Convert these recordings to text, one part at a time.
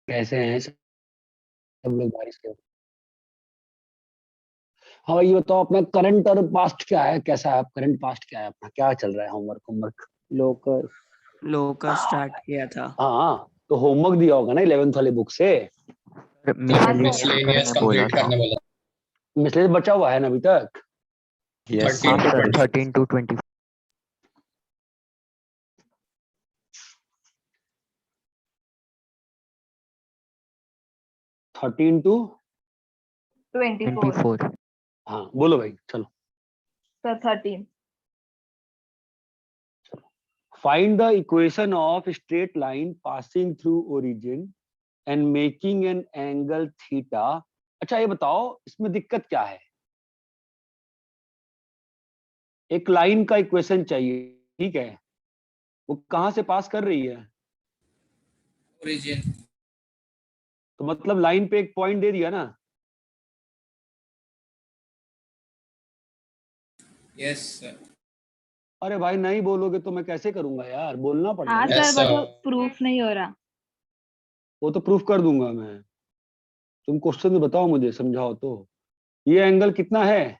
कैसे हैं सब लोग बारिश के। हाँ भाई, ये बताओ अपना करंट और पास्ट क्या है, कैसा है करंट पास्ट क्या है अपना, क्या चल रहा है होमवर्क होमवर्क। लोग लो का स्टार्ट किया था। हाँ, तो होमवर्क दिया होगा ना 11th वाली बुक से। हाँ मिसलेनियस सर। करने बोला कंप्लीट था। करने बोला। मिसलेनियस बचा हुआ है ना अभी तक। Yes 13 to sir, 20। 13 to 20। 13 to 24। 24। हाँ बोलो भाई, चलो। Sir 13। Find the equation of straight line passing through origin and making an angle theta. अच्छा ये बताओ इसमें दिक्कत क्या है। एक लाइन का इक्वेशन चाहिए, ठीक है। वो कहां से पास कर रही है। ओरिजिन। तो मतलब लाइन पे एक पॉइंट दे दिया ना। Yes sir. अरे भाई नहीं बोलोगे तो मैं कैसे करूंगा यार, बोलना पड़ेगा हाँ ना। Sir, yes but sir. वो प्रूफ नहीं हो रहा। वो तो प्रूफ कर दूंगा मैं। तुम क्वेश्चन तो बताओ मुझे, समझाओ तो। ये एंगल कितना है।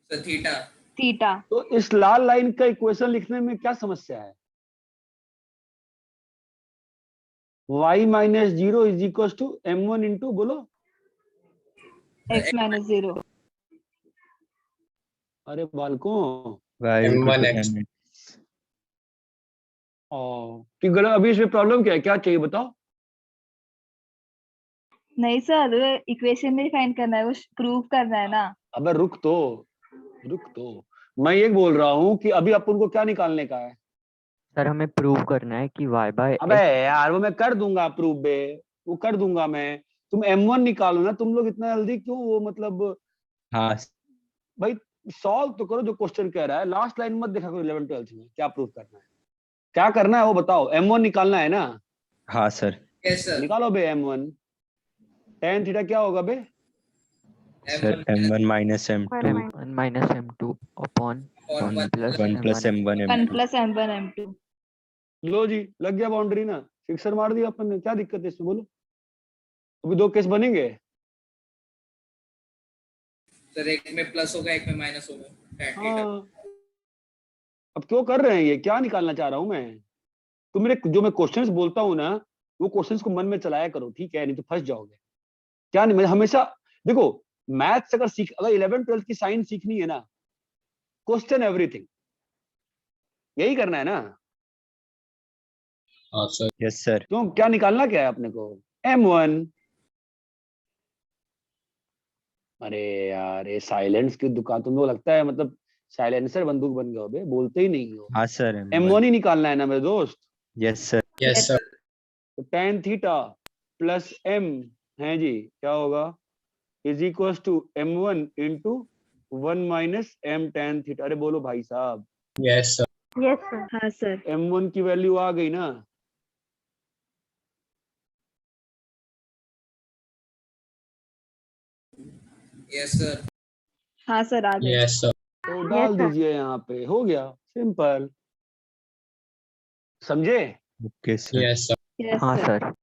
Sir theta. थीटा। तो इस लाल लाइन का इक्वेशन लिखने में क्या समस्या है। y-0 is equal to m1 into बोलो। x-0। अरे बालकों। y equal to M1x। mx। कि गलत, अभी इसमें प्रॉब्लम क्या है, क्या चाहिए बताओ। नहीं सर, इक्वेशन नहीं फाइंड करना है, वो प्रूफ करना है ना। अबे रुक तो। मैं ये बोल रहा हूँ कि अभी अपन को क्या निकालने का है। सर हमें प्रूव करना है कि y बाय अबे x। यार वो मैं कर दूंगा प्रूफ बे। वो कर दूंगा मैं। तुम M1 निकालो ना, तुम लोग इतना जल्दी क्यों वो मतलब। हाँ भाई सॉल्व तो करो जो क्वेश्चन कह रहा है, लास्ट लाइन मत देखा करो 11 12 में क्या प्रूफ करना है। क्या करना है वो बताओ, M1 निकालना है ना। हाँ सर। Yes sir. निकालो बे M1। tan थीटा क्या होगा बे। Sir M1 m1 minus m2 1 minus m2 upon और 1 1 plus 1 plus m1 m1 1 m2। Plus m1 m2। लो जी, लग गया बाउंड्री ना। फिक्सर मार दिया अपन ने, क्या दिक्कत है इसमें बोलो। अभी दो केस बनेंगे। सर, एक में प्लस होगा एक में माइनस होगा tan थीटा। हाँ, अब क्यों कर रहे हैं ये, क्या निकालना चाह रहा हूं मैं। तुम मेरे जो मैं क्वेश्चंस बोलता हूँ ना, वो क्वेश्चंस को मन में चलाया करो, ठीक है, नहीं तो फंस जाओगे। क्या नहीं, मैं हमेशा देखो। मैथ्स अगर 11 12 की साइंस सीखनी है ना, क्वेश्चन एवरीथिंग, यही करना है ना। हाँ सर। Yes sir. क्यों, क्या निकालना क्या है अपने को। M1। अरे यार ये साइलेंस की दुकान, तुम लोग लगता है मतलब साइलेंसर बंदूक बन गए हो बे, बोलते ही नहीं हो। हाँ सर m1। M1 ही निकालना है ना मेरे दोस्त। Yes sir. Yes sir. तो tan थीटा प्लस m है जी, क्या होगा, is equal to M1 into 1 - m tan theta. अरे बोलो भाई साहब। Yes sir. Yes sir. हाँ सर। M1 की वैल्यू आ गई ना। Yes sir. हाँ सर, आ गई। Yes sir. तो यस डाल सर। दीजिए यहाँ पे, हो गया सिंपल। समझे। Okay sir. Yes sir. Yes हाँ सर। सर।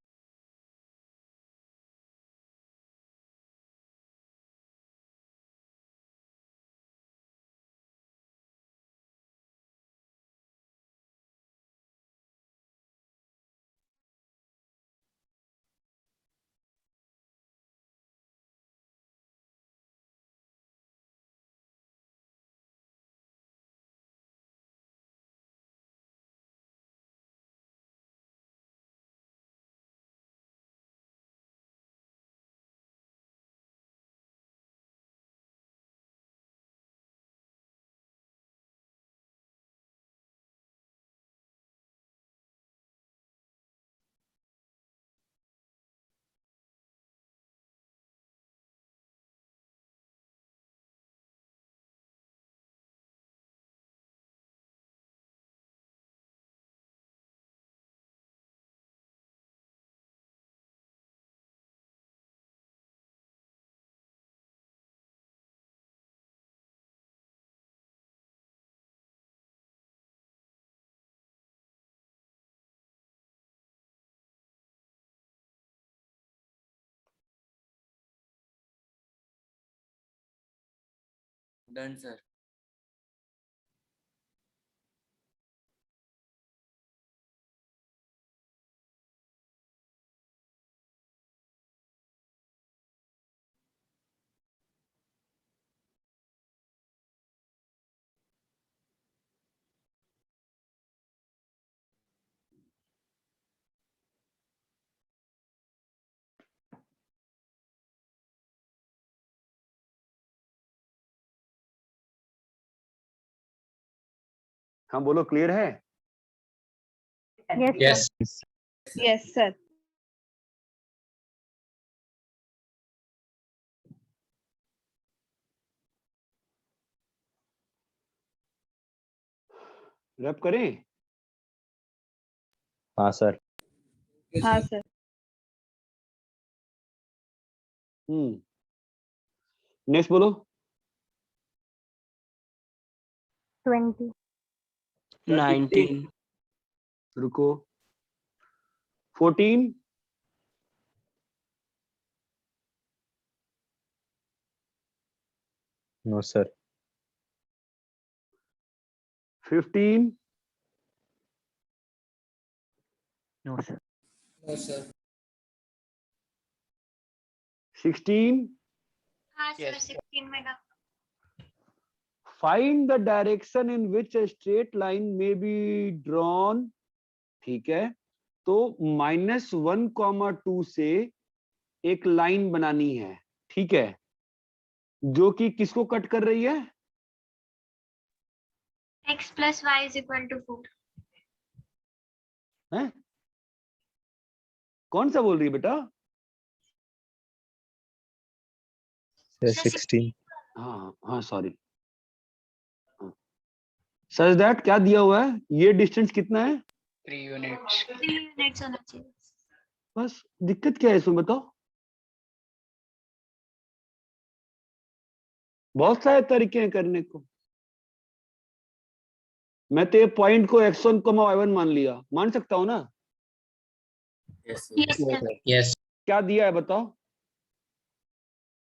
Done sir. हाँ बोलो, क्लियर है? Yes, Yes. sir. Yes, sir. Wrap करें? हाँ सर। हाँ, sir. नेक्स्ट बोलो। 20. 19। रुको, 14, no sir. 15, no sir. No, sir. 16, हाँ, sir. 16 में ना. Find the direction in which a straight line may be drawn। ठीक है, तो -1, 2 से एक लाइन बनानी है, ठीक है, जो कि किसको कट कर रही है? X plus Y is equal to 4. हैं? कौन सा बोल रही है बेटा? सर 16। हाँ हाँ, सॉरी। सच दैट क्या दिया हुआ है? ये डिस्टेंस कितना है? 3 units. 3 units होना चाहिए. बस, दिक्कत क्या है इसमें बताओ? बहुत सारे तरीके हैं करने को। मैं तो ये पॉइंट को x1, y1 मान लिया, मान सकता हूं ना? Yes, sir. Yes. क्या दिया है बताओ?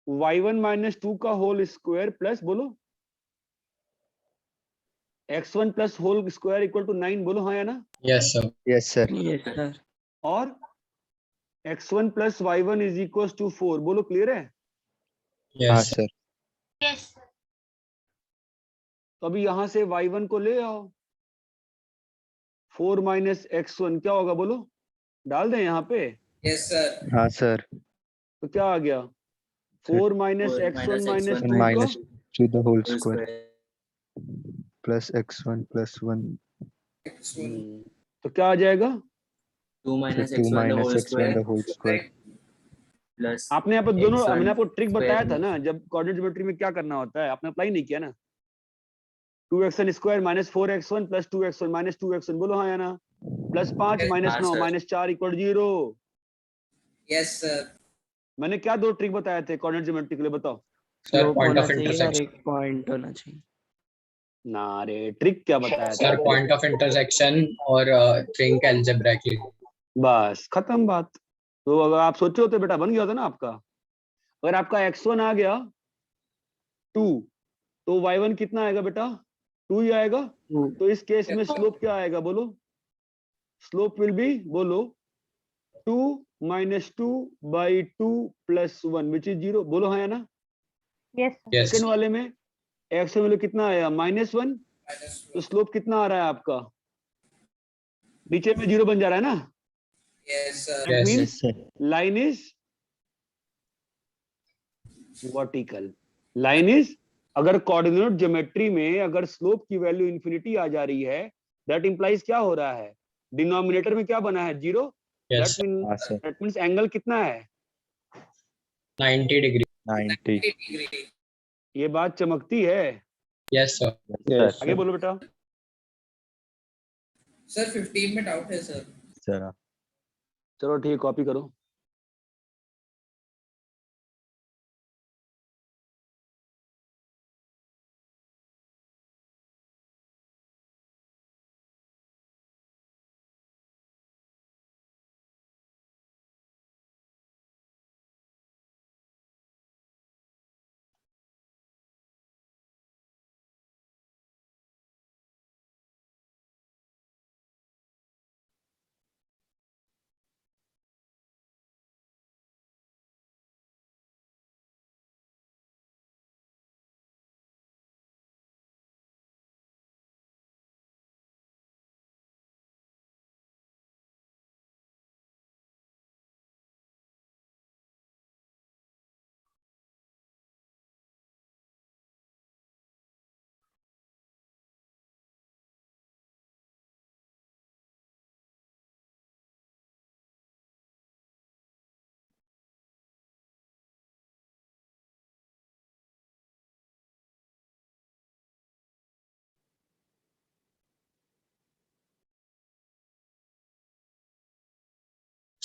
y1 - 2 का होल स्क्वायर प्लस बोलो x1 plus whole square equal to 9, बोलो हाँ या ना? Yes, sir. Yes sir. Yes sir. और x1 plus y1 is equal to 4, बोलो क्लियर है? हाँ Yes. सर। Yes, sir. तो अभी यहां से y1 को ले आओ, 4 माइनस x1 क्या होगा बोलो? डाल दें यहाँ पे? Yes, sir. हाँ सर। तो क्या आ गया? 4 माइनस x1 माइनस 2 का minus two the whole square plus x1 plus 1 X1. तो क्या आ जाएगा? 2 2 minus minus x1 the whole square plus आपने यहाँ पर दोनों, x1 मैंने आपको ट्रिक बताया था square ना, जब कोऑर्डिनेट ज्योमेट्री में क्या करना होता है, आपने अप्लाई नहीं किया ना? 2x1 square minus 4x1 plus 2x1 minus 2x1, बोलो हाँ या ना? प्लस 5 माइनस हाँ, 9 sir. Minus 4 equal 0। Yes, sir. मैंने क्या दो ट्रिक बताए थे कोऑर्डिनेट ज्योमेट्री के लिए, बताओ? Sir, स्लोप point होना of चाहिए और intersection. एक पॉइंट होना चाहिए। ना रे, ट्रिक क्या बताया Sir, था? point of intersection और think algebraically. बस खत्म बात। तो अगर आप सोचे होते बेटा, बन गया होता ना आपका। अगर आपका x1 आ गया 2, तो y1 कितना आएगा बेटा? 2 ही आएगा। तो इस केस में स्लोप क्या आएगा बोलो? स्लोप विल बी, बोलो 2 minus 2 by 2 plus 1 which is 0, बोलो हाँ या ना? Yes, sir. Yes. सेकंड वाले में x वैल्यू कितना आया? -1। Minus तो 1. स्लोप कितना आ रहा है आपका? नीचे में 0 बन जा रहा है ना? Yes, sir. That Yes. means yes sir. line is vertical. Line is, अगर कोऑर्डिनेट ज्योमेट्री में अगर स्लोप की वैल्यू इंफिनिटी आ जा रही है, दैट इंप्लाइज क्या हो रहा है? डिनोमिनेटर में क्या बना है? 0। Yes. हाँ सर। दैट मींस एंगल कितना है? 90 degree. 90। 90 degree. ये बात चमकती है। Yes, sir. यस आगे सर। बोलो बेटा। Sir, 15 में डाउट है सर. सर चलो ठीक है, कॉपी करो।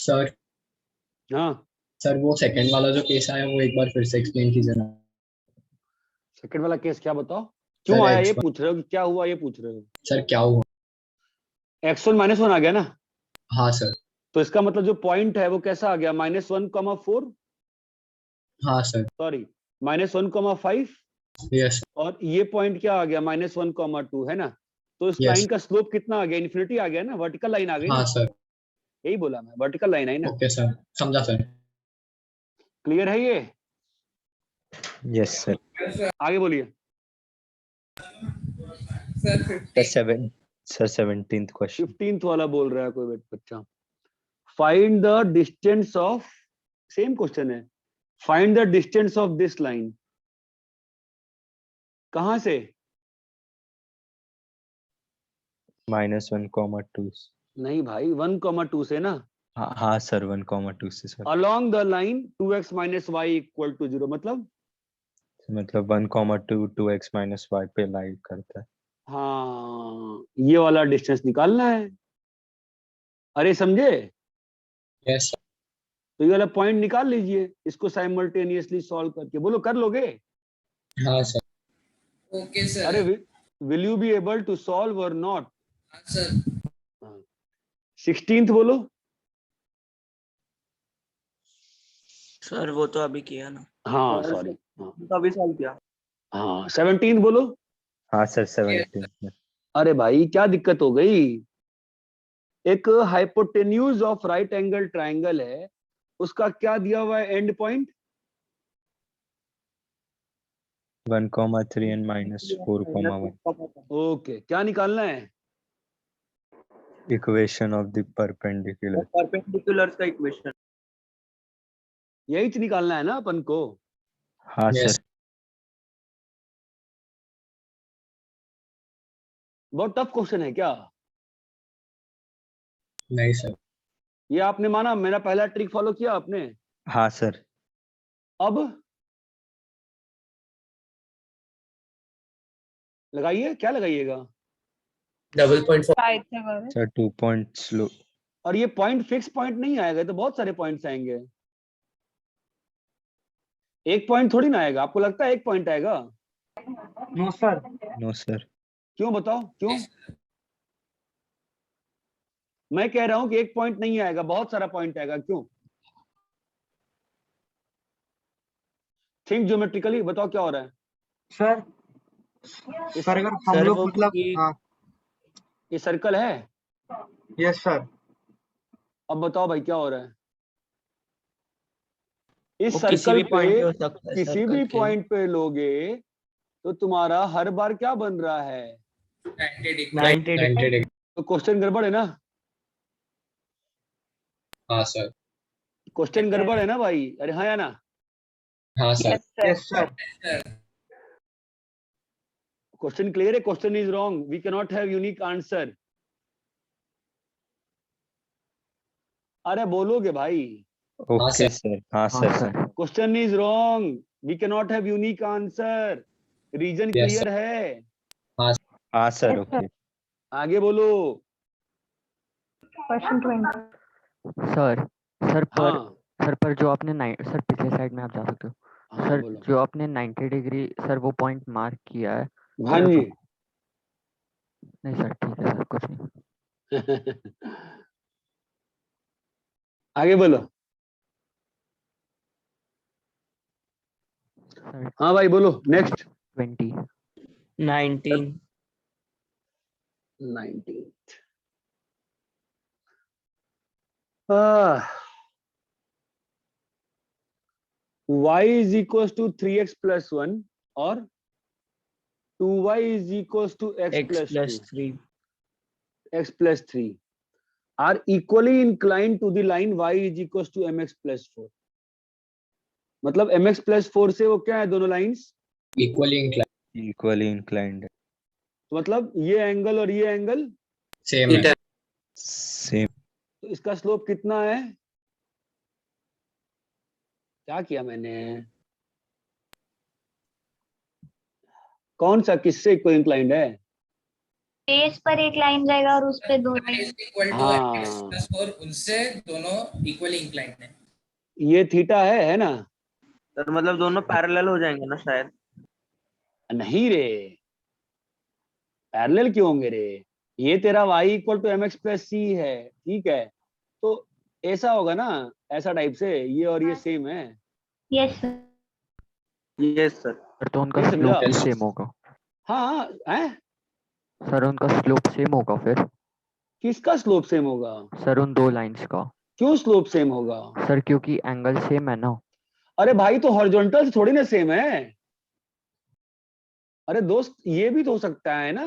सर हाँ सर वो सेकंड वाला जो केस आया वो एक बार फिर से एक्सप्लेन कीजिए ना। सेकंड वाला केस क्या बताओ, क्यों सर आया ये X1 पूछ रहे हो कि क्या हुआ ये पूछ रहे हो? सर क्या हुआ? x1 -1 आ गया ना, हाँ सर। तो इसका मतलब जो पॉइंट है वो कैसा आ गया, -1,4, हाँ सर। सॉरी -1,5, यस और ये पॉइंट क्या आ गया -1,2 है ना, तो इस यस लाइन का स्लोप कितना आ गया, इन्फिनिटी आ गया ना, वर्टिकल लाइन आ गई हाँ ना, सर। यही बोला मैं, वर्टिकल लाइन आई ना। ओके सर, समझा सर। क्लियर है ये? Yes, sir. आगे बोलिए। Sir Sir, 15 17th question. 15th वाला बोल रहा है कोई बच्चा, find the distance of, same question है, find the distance of this line, कहां से? -1, 2. नहीं भाई 1,2 से ना, हाँ सर, 1, 2 से sir. along the line 2x minus y equal to 0, मतलब 1, 2 2x - y पे लाइक करता है। हाँ ये वाला डिस्टेंस निकालना है। अरे समझे? यस तो ये वाला पॉइंट निकाल लीजिए, इसको साइमल्टेनियसली सॉल्व करके, बोलो कर लोगे? हाँ सर। Okay sir. अरे will you be able to solve और नॉट? हाँ सर। 16th बोलो। सर वो तो अभी किया ना। हाँ सॉरी, तो अभी सॉल्व किया। हाँ 17th बोलो। हाँ सर, 17th। अरे भाई क्या दिक्कत हो गई, एक hypotenuse of right angle triangle है, उसका क्या दिया हुआ है एंड पॉइंट? 1, 3 and -4, 1. ओके, क्या निकालना है? Equation of the perpendicular. Perpendicular का इक्वेशन। यही तो निकालना है ना अपन को। हाँ यस सर। बहुत टफ क्वेश्चन है क्या? नहीं सर। ये आपने माना, मेरा पहला ट्रिक फॉलो किया आपने? हाँ सर। अब लगाइए, क्या लगाइएगा? Double point Pythagoras. Sir 2 points लो। और ये पॉइंट फिक्स पॉइंट नहीं आएगा, तो बहुत सारे पॉइंट्स आएंगे, एक पॉइंट थोड़ी ना आएगा। आपको लगता है एक पॉइंट आएगा? No sir. क्यों बताओ क्यों? मैं कह रहा हूं कि एक पॉइंट नहीं आएगा, बहुत सारा पॉइंट आएगा, क्यों? थिंक ज्योमेट्रिकली, बताओ क्या हो रहा है? सर इस, सर अगर हम सर लोग वो मतलब हाँ ये सर्कल है, यस सर अब बताओ भाई क्या हो रहा है? इस वो किसी सर्कल भी पॉइंट पे पे हो सकता है किसी सर्कल भी के। पॉइंट पे लोगे तो तुम्हारा हर बार क्या बन रहा है? 90 डिग्री। 90 90 डिग्री। तो क्वेश्चन गड़बड़ है ना, हाँ सर। क्वेश्चन गड़बड़ है ना भाई, अरे हाँ या ना? हाँ sir. Yes sir. Yes sir question clear है? Question is wrong, we can not have unique answer. अरे बोलोगे भाई? Okay sir. हाँ sir. Question is wrong, we can not have unique answer, reason yes clear sir. है? हाँ sir. Okay आगे बोलो। Question 20। Sir हाँ सर पर जो आपने सर पिछले साइड में आप जा सकते हो। हाँ सर बोलो। जो आपने 90 डिग्री सर वो पॉइंट मार्क किया है। हाँ सर जी। नहीं सर ठीक है सर कुछ नहीं। आगे बोलो। सर हाँ भाई बोलो, next. 20। 19। 19। y is equals to 3x plus 1 और 2y is equals to x x plus 2, plus 3। x plus 3 are equally inclined to the line y is equals to mx plus 4। मतलब mx plus 4 से वो क्या है, दोनों lines equally incline. Equally inclined. तो मतलब ये एंगल और ये एंगल सेम है। सेम। तो इसका स्लोप कितना है? क्या किया मैंने, कौन सा किससे इक्वल इंक्लाइंड है? बेस पर एक लाइन जाएगा और उस पे दो लाइन। इज इक्वल टू हाँ। एक्स प्लस 4, उनसे दोनों इक्वली इंक्लाइंड है। ये थीटा है ना? सर मतलब दोनों पैरेलल हो जाएंगे ना शायद। नहीं रे, पैरेलल क्यों होंगे रे? ये तेरा y equal to mx plus C है, ठीक है? तो ऐसा होगा ना, ऐसा टाइप से, ये और ये सेम है। Yes sir. Yes sir. Sir तो उनका नहीं स्लोप समझा? भी सेम होगा। हाँ है। सर उनका स्लोप सेम होगा फिर। किसका स्लोप सेम होगा? सर उन दो लाइंस का। क्यों स्लोप सेम होगा? सर क्योंकि एंगल सेम है ना। अरे भाई, तो हॉरिजॉन्टल से थोड़ी ना सेम है। अरे दोस्त, ये भी तो हो सकता है ना,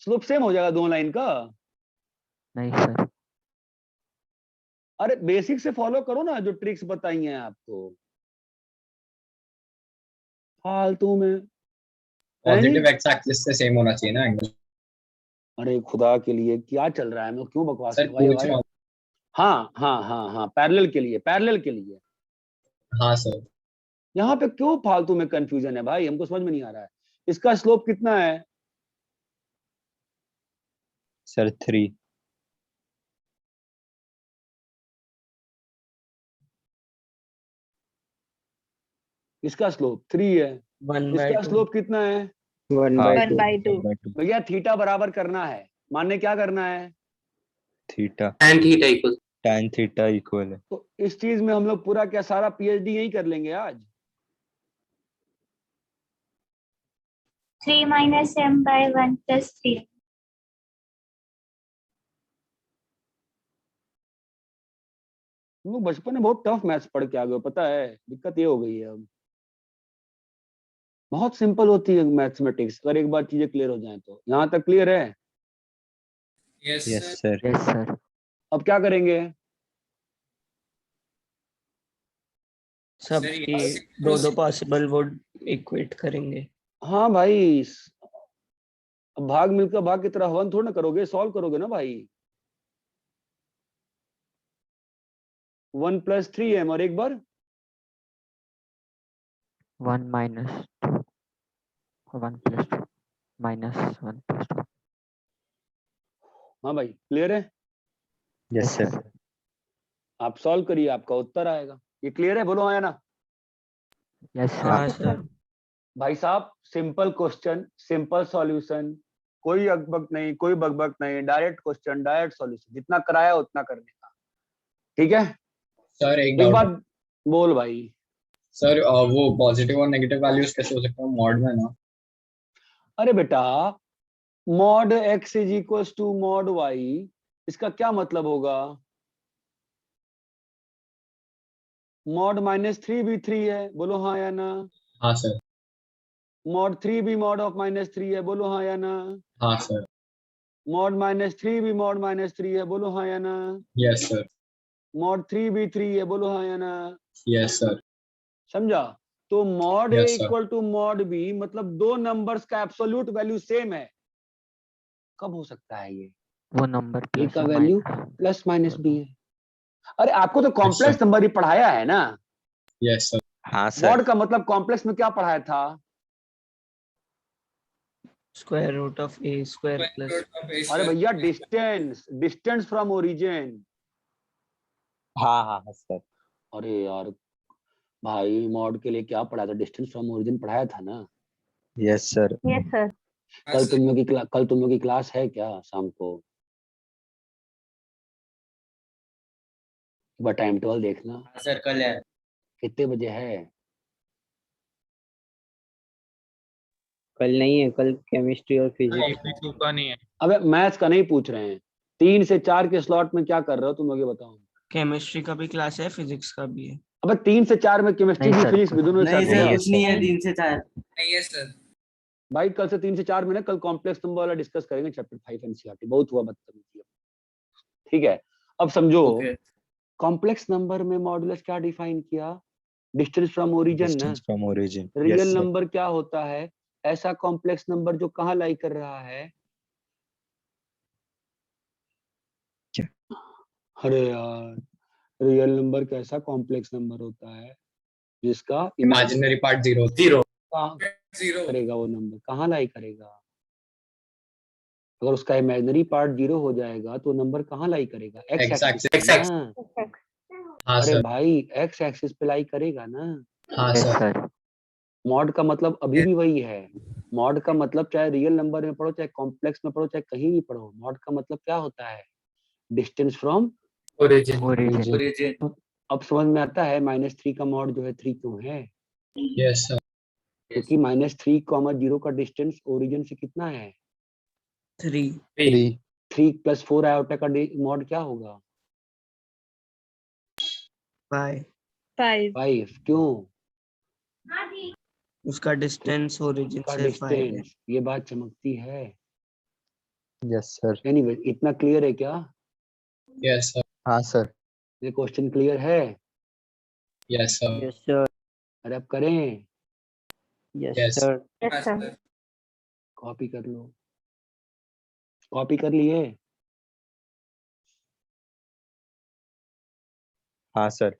स्लोप सेम हो जाएगा दोनों लाइन का। नहीं सर। अरे बेसिक से फॉलो करो ना, जो ट्रिक्स बताई हैं आपको, फालतू में है नहीं? पॉजिटिव एक्स एक्सिस से सेम होना चाहिए ना एंगल। अरे खुदा के लिए क्या चल रहा है, मैं क्यों बकवास सर कर भाई पूछ भाई? रहा हूँ। हाँ हाँ हाँ हाँ, पैरेलल के लिए, पैरेलल के लिए। हाँ सर। यहाँ पे क्यों फालतू में कंफ्यूजन है भाई, हमको समझ में नहीं आ रहा है। इसका स्लोप कितना है? सर 3। इसका स्लोप 3 है। 1/2। इसका स्लोप कितना है? 1/2। 1/2। भैया थीटा बराबर करना है, मानने क्या करना है? Theta, tan theta equal. tan theta equal है। तो इस चीज में हम लोग पूरा क्या सारा पीएचडी यही कर लेंगे आज? 3 minus m by 1 plus 3। हम लोग बचपन में बहुत टफ मैथ्स पढ़ के आ गए, पता है? दिक्कत ये हो गई है अब। बहुत सिंपल होती है मैथमेटिक्स, अगर एक बार चीजें क्लियर हो जाएं तो। यहाँ तक क्लियर है? Yes yes sir. Sir. Yes sir. अब क्या करेंगे? सब सर, की ये दो पॉसिबल वो इक्वेट करेंगे। हाँ भाई, अब भाग मिलकर भाग की तरह हवन थोड़ा ना करोगे, सॉल्व करोगे ना भाई। 1 + 3m और एक बार 1 minus 2 1 plus 2 minus 1 plus 2। हाँ भाई, क्लियर है? Yes sir. आप सॉल्व करिए, आपका उत्तर आएगा। ये क्लियर है? बोलो हाँ या ना। यस हाँ सर। सर। भाई साहब, सिंपल क्वेश्चन, सिंपल सॉल्यूशन, कोई अकबक नहीं, कोई बकबक नहीं, डायरेक्ट क्वेश्चन, डायरेक्ट सॉल्यूशन, जितना कराया उतना करने का, ठीक है? सर एक एक डाउट। बात बोल भाई। सर वो पॉजिटिव और नेगेटिव वैल्यूज कैसे हो सकते हैं मॉड में ना। अरे बेटा, mod x is equal to mod y, इसका क्या मतलब होगा? मॉड -3 भी 3 है, बोलो हाँ या ना। हाँ सर। मॉड 3 भी मॉड ऑफ -3 है, बोलो हाँ या ना। हाँ सर। मॉड -3 भी मॉड -3 है, बोलो हाँ या ना। Yes sir. मॉड 3 भी 3 है, बोलो हाँ या ना। Yes sir. समझा? तो mod a Yes, sir. Equal to mod b, मतलब दो नंबर्स का एब्सोल्यूट वैल्यू सेम है। कब हो सकता है ये? वो नंबर a प्लस का वैल्यू प्लस माइनस b है। अरे आपको तो कॉम्प्लेक्स नंबर ही पढ़ाया है ना। Yes sir. हाँ सर। मॉड का मतलब कॉम्प्लेक्स में क्या पढ़ाया था? Square root of a square plus. अरे भैया, डिस्टेंस, डिस्टेंस फ्रॉम ओरिजिन। हाँ हाँ हाँ सर। अरे यार भाई, मॉड के लिए क्या पढ़ाया था? डिस्टेंस फ्रॉम ओरिजिन पढ़ाया था ना। Yes sir. Yes sir. कल तुम लोग की क्लास है क्या शाम को? एक बार टाइम टेबल देखना, सर कल है। कितने बजे है? कल नहीं है, कल केमिस्ट्री और फिजिक्स। का नहीं है। अबे मैथ्स का नहीं पूछ रहे हैं, 3 से 4 के स्लॉट में क्या कर रहे हो तुम लोग, ये बताओ। केमिस्ट्री का भी क्लास है, फिजिक्स का भी है। अबे 3 से 4 में केमिस्ट्री नहीं भी, सर, फिजिक्स भी, कुछ दोनों एक साथ होगा। कुछ नहीं है। 3 से 4। नहीं है सर। भाई कल से 3 से 4 में ना, कल कॉम्प्लेक्स नंबर वाला डिस्कस करेंगे, चैप्टर 5 एनसीईआरटी। बहुत हुआ बदतमीजी, ठीक है? अब समझो, ओके। कॉम्प्लेक्स नंबर में मॉडुलस क्या डिफाइन किया? डिस्टेंस फ्रॉम ओरिजिन ना। Distance from origin. Real yes sir. Number क्या होता है? ऐसा कॉम्प्लेक्स नंबर जो कहाँ लाई कर रहा है? क्या? अरे यार, रियल नंबर कैसा कॉम्प्लेक्स नंबर होता है जिसका इमेजिनरी पार्ट 0 कहाँ 0 करेगा वो नंबर, कहाँ लाई करेगा? अगर उसका इमेजिनरी पार्ट 0 हो जाएगा तो नंबर कहाँ लाई करेगा? एक्स X एक्सिस पे ना। हाँ अरे सर, भाई एक्स एक्सिस पे लाई करेगा ना। हाँ यस सर, सर। मॉड का मतलब अभी भी वही है। मॉड का मतलब चाहे रियल नंबर में पढ़ो, चाहे कॉम्प्लेक्स में पढ़ो, चाहे कहीं भी पढ़ो, मॉड का मतलब क्या होता है? Distance from origin origin. Origin अब समझ में आता है -3 का मॉड जो है 3 क्यों है? यस सर, क्योंकि -3, 0 का डिस्टेंस ओरिजिन से कितना है? 3 3 3 + 4 आयोटा का मॉड क्या होगा? 5 5। क्यों? उसका डिस्टेंस ओरिजिन का से 5 है। डिस्टेंस। ये बात चमकती है। Yes sir. एनीवे इतना क्लियर है क्या? यस सर, हाँ सर। ये क्वेश्चन क्लियर है? Yes sir, yes sir. अरे अब करें? Yes yes sir. Yes, sir. Copy कर लो। कॉपी कर लिए? हाँ सर।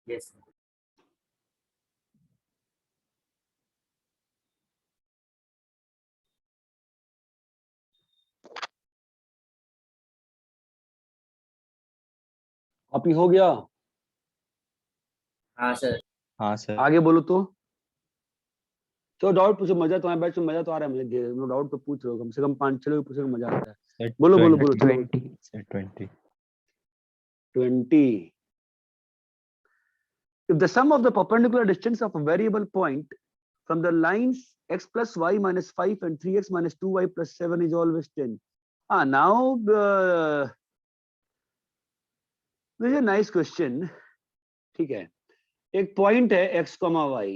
यस कॉपी हो गया? हाँ सर हाँ सर। आगे बोलो तो। चलो डाउट पूछो, मजा तो है, बैच में मजा तो आ रहा है मुझे। नो डाउट तो पूछ रहे हो, कम से कम 5-6 लोग पूछो, मजा आता है। सर बोलो बोलो बोलो, चलो। 20। Sir 20। 20. If the sum of the perpendicular distance of a variable point from the lines x plus y minus 5 and 3x minus 2y plus 7 is always 10. Now this is a nice question. ठीक है, एक point है x, y,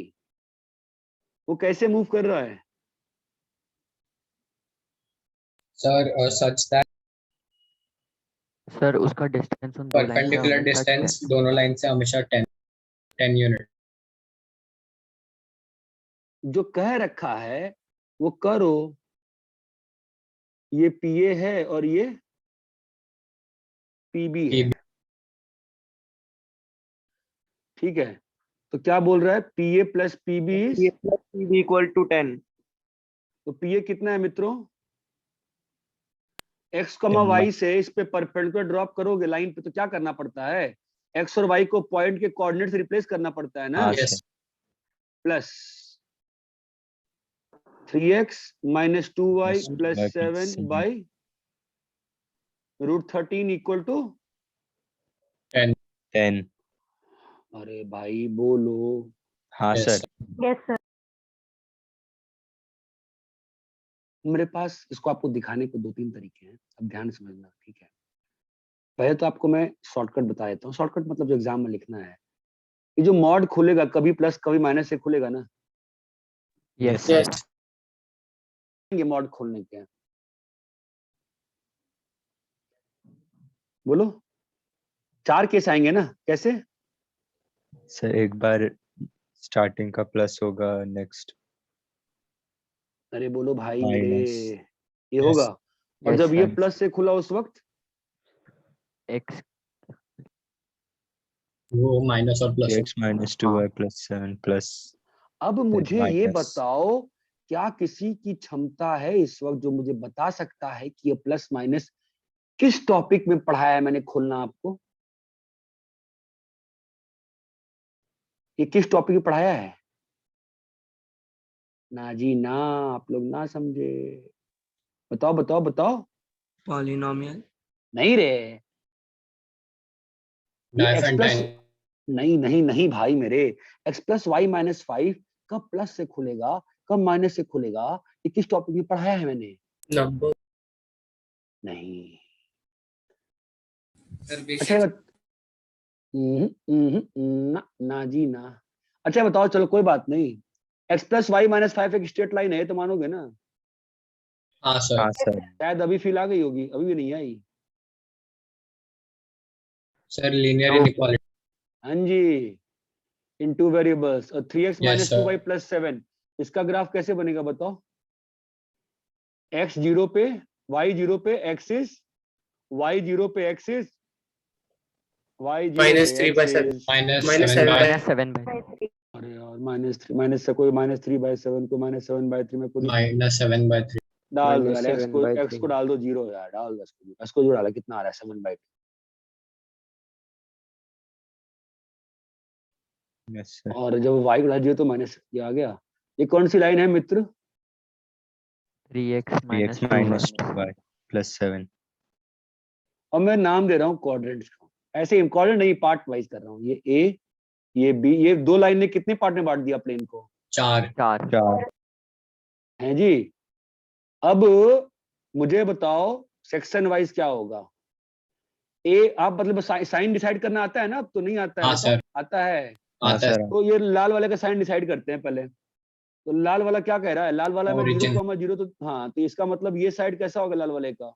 वो कैसे move कर रहा है? Sir, such that sir उसका डिस्टेंस उन दो लाइन से perpendicular हमेशा distance दोनों लाइन से हमेशा 10 यूनिट। जो कह रखा है वो करो। ये PA है और ये PB है। PB। ठीक है, तो क्या बोल रहा है? PA plus PB is, PB = 10। तो PA कितना है मित्रों? x, हाँ y से इस पे परपेंडिकुलर ड्रॉप करोगे लाइन पे तो क्या करना पड़ता है? x और y को पॉइंट के कोऑर्डिनेट से रिप्लेस करना पड़ता है ना। हाँ yes sir. Plus 3x minus 2y plus 7 by √13 equal to 10। अरे भाई बोलो। हाँ यस सर। Yes, sir. मेरे पास इसको आपको दिखाने को 2-3 तरीके हैं, अब ध्यान से समझना। ठीक है, पहले तो आपको मैं शॉर्टकट बता देता हूँ। शॉर्टकट मतलब जो एग्जाम में लिखना है, ये जो मॉड खुलेगा कभी प्लस कभी माइनस से खुलेगा ना। Yes sir. यस ये मॉड खोलने के हैं, बोलो 4 केस आएंगे ना? कैसे? सर एक बार स्टार्टिंग का प्लस होगा, नेक्स्ट अरे बोलो भाई मेरे, माइनस। ये होगा। और यस जब ये सर। प्लस से खुला उस वक्त एक्स वो माइनस और plus x minus 2y plus 7 plus अब मुझे ये माइनस। बताओ, क्या किसी की क्षमता है इस वक्त जो मुझे बता सकता है कि ये प्लस माइनस किस टॉपिक में पढ़ाया है मैंने खोलना आपको? ये किस टॉपिक में पढ़ाया है? ना जी ना, आप लोग ना समझे। बताओ बताओ बताओ। पॉलिनोमियल। नहीं रे, ये knife x and plus, time. नहीं नहीं नहीं भाई मेरे, x + y - 5 कब प्लस से खुलेगा कब माइनस से खुलेगा, ये किस टॉपिक में पढ़ाया है मैंने? नंबर नहीं, सर अच्छा बेसिक ये ना ना जी ना। अच्छा ये बताओ, चलो कोई बात नहीं, x प्लस वाई माइनस 5 एक स्ट्रेट लाइन है, ये तो मानोगे ना? हाँ सर। हाँ सर। शायद अभी फील आ गई होगी, अभी भी नहीं आई। Sir linear No. इनइक्वालिटी। हाँ जी, इन टू वेरिएबल्स। और 3x yes minus two sir. Y plus 7, इसका ग्राफ कैसे बनेगा बताओ? x 0 पे, y 0 पे, x इज, y 0 पे x इज, y 0 पे x is minus minus 7 by Minus 7 by 3. by 3. अरे यार -3, माइनस से कोई -3/7 को -7/3 में पूरी -7/3। डाल दो minus यार, x 7 को by x 3. को डाल दो 0 यार, डाल दो x को जो डाला कितना आ रहा है 7/2। Yes sir. और जब y को डाल दिया तो माइनस ये आ गया। ये कौन सी लाइन है मित्र? 3x minus 3x 2y. minus 2y plus 7. और मैं नाम दे रहा हूँ क्वाड्रेंट्स को, ऐसे इम्पोर्टेंट नहीं, पार्ट वाइज कर रहा हूँ। ये a, ये b, ये दो लाइन ने कितने पार्ट में बांट दिया प्लेन को? 4। 4. 4. हैं जी। अब मुझे बताओ सेक्शन वाइज क्या होगा? ए, आप मतलब साइन डिसाइड करना आता है ना? अब तो नहीं आता है, हाँ बताओ। सर। आता है। हाँ आता है सर। तो ये लाल वाले का साइन डिसाइड करते हैं पहले। तो लाल वाला क्या कह रहा है? लाल वाला में origin। 0,0, तो हाँ, तो इसका मतलब ये साइड कैसा होगा लाल वाले का?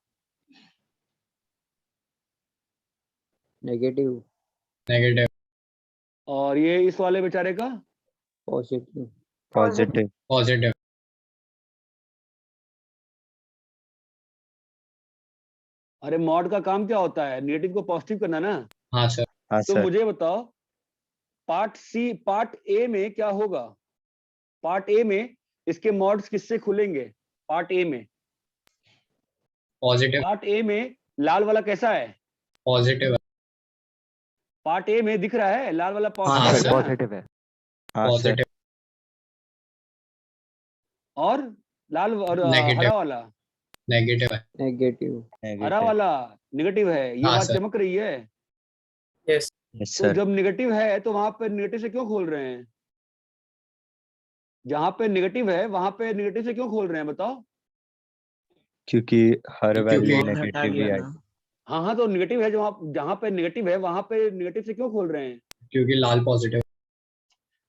Negative. नेगेटिव। और ये इस वाले बेचारे का? Positive. Positive. पॉजिटिव। अरे मॉड का काम क्या होता है? नेगेटिव को पॉजिटिव करना ना। हाँ सर। हाँ तो सर। मुझे बताओ, पार्ट ए में क्या होगा? पार्ट ए में इसके मॉड्स किससे खुलेंगे? पार्ट ए में, पॉजिटिव। पार्ट ए में लाल वाला कैसा है? पॉजिटिव। पार्ट ए में दिख रहा है लाल वाला हाँ हाँ पॉजिटिव सर, है ना? पॉजिटिव है. हाँ सर। पॉजिटिव। और लाल और नेगेटिव। हरा वाला? नेगेटिव है। Negative. हरा Negative. वाला निगेटिव है। ये हाँ बात सर। चमक रही है। yes Yes तो sir. जब निगेटिव है तो वहां पे निगेटिव से क्यों खोल रहे हैं? जहां पे निगेटिव है वहां पे निगेटिव से क्यों खोल रहे हैं बताओ? क्योंकि हर क्योंकि वैल्यू मॉड हटा नेगेटिव ही दिया आएगी। ना. हाँ हाँ, तो निगेटिव है जहां जहां पे निगेटिव है वहां पे निगेटिव से क्यों खोल रहे हैं? क्योंकि लाल पॉजिटिव।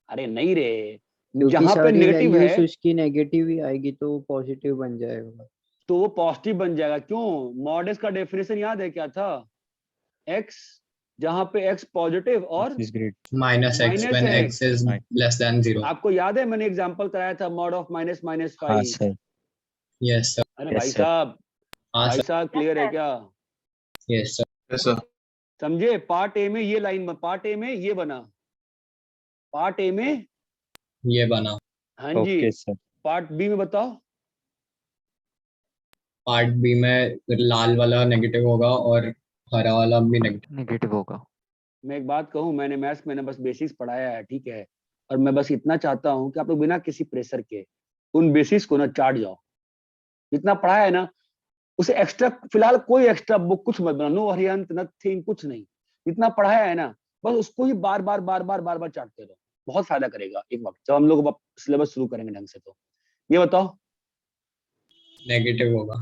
अरे नहीं रे, क्योंकि जहां पे सारी निगेटिव है वैल्यूज उसकी नेगेटिव ही आएगी तो वो पॉजिटिव बन जाएगा. तो वो पॉजिटिव बन जाएगा। क्यों? मॉडस का डेफिनेशन याद है क्या था? x, जहां पे x पॉजिटिव और Is great. -x minus when x। x is less than 0। आपको याद है मैंने एग्जांपल कराया था मॉड ऑफ -5। हाँ सर। Yes sir. अरे Yes भाई sir. साहब, हाँ भाई सर। साहब क्लियर है क्या? Yes sir. समझे? पार्ट ए में ये लाइन, पार्ट ए में ये बना, पार्ट ए में। ये बना। हाँ जी। Okay sir. पार्ट बी में बताओ। पार्ट बी में लाल वाला नेगेटिव होगा और हरा वाला भी नेगेटिव। नेगेटिव होगा. मैं एक बात कहूँ, मैंने मैथ्स में बस बेसिक्स पढ़ाया है, ठीक है? और मैं बस इतना चाहता हूँ कि आप लोग बिना किसी प्रेशर के उन बेसिक्स को ना चाट जाओ। जितना पढ़ाया है ना उसे एक्स्ट्रा, फिलहाल कोई एक्स्ट्रा बुक कुछ मत बना, नो हरियंत नथिंग, कुछ नहीं। जितना पढ़ाया है ना बस उसको ही बार बार बार बार बार बार चाटते रहो। बहुत फायदा करेगा एक वक्त जब हम लोग सिलेबस शुरू करेंगे ढंग से। तो ये बताओ। नेगेटिव होगा।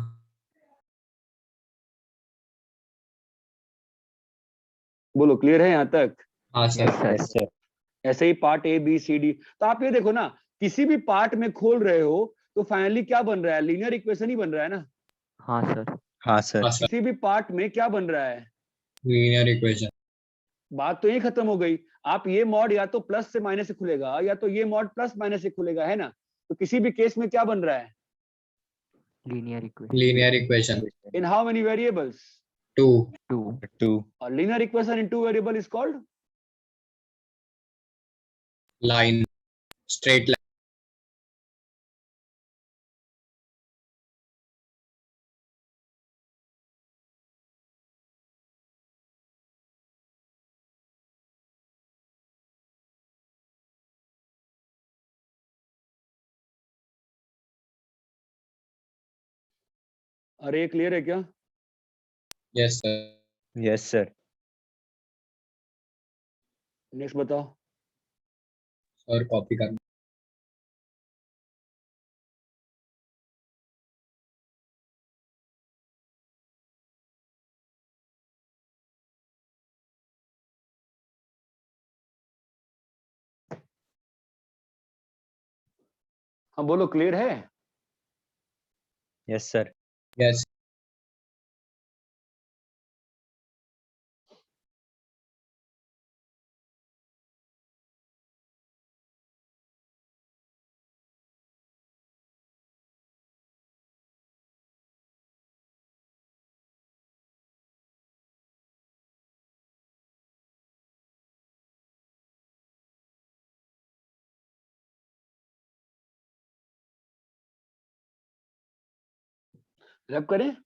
बोलो, क्लियर है यहाँ तक? हाँ Yes sir. sir. Yes sir. ऐसे ही part A B C D. तो आप ये देखो ना, किसी भी पार्ट में खोल रहे हो तो फाइनली क्या बन रहा है? लीनियर इक्वेशन ही बन रहा है ना। हाँ सर. हाँ सर. हाँ सर। किसी भी पार्ट में क्या बन रहा है? Linear equation. बात तो ये खत्म हो गई। आप ये मॉड या तो प्लस से माइनस से खुलेगा या तो ये मॉड प्लस माइनस से खुलेगा, है ना? तो किसी भी केस में क्या बन रहा है? Linear equation. Linear equation. In how many variables? 2। 2. 2. और linear equation in two variable is called line. Straight line. अरे क्लियर है क्या? Yes sir. Yes sir. Next बताओ। और कॉपी करना। हाँ बोलो, क्लियर है? Yes, sir. Yes. रब करें?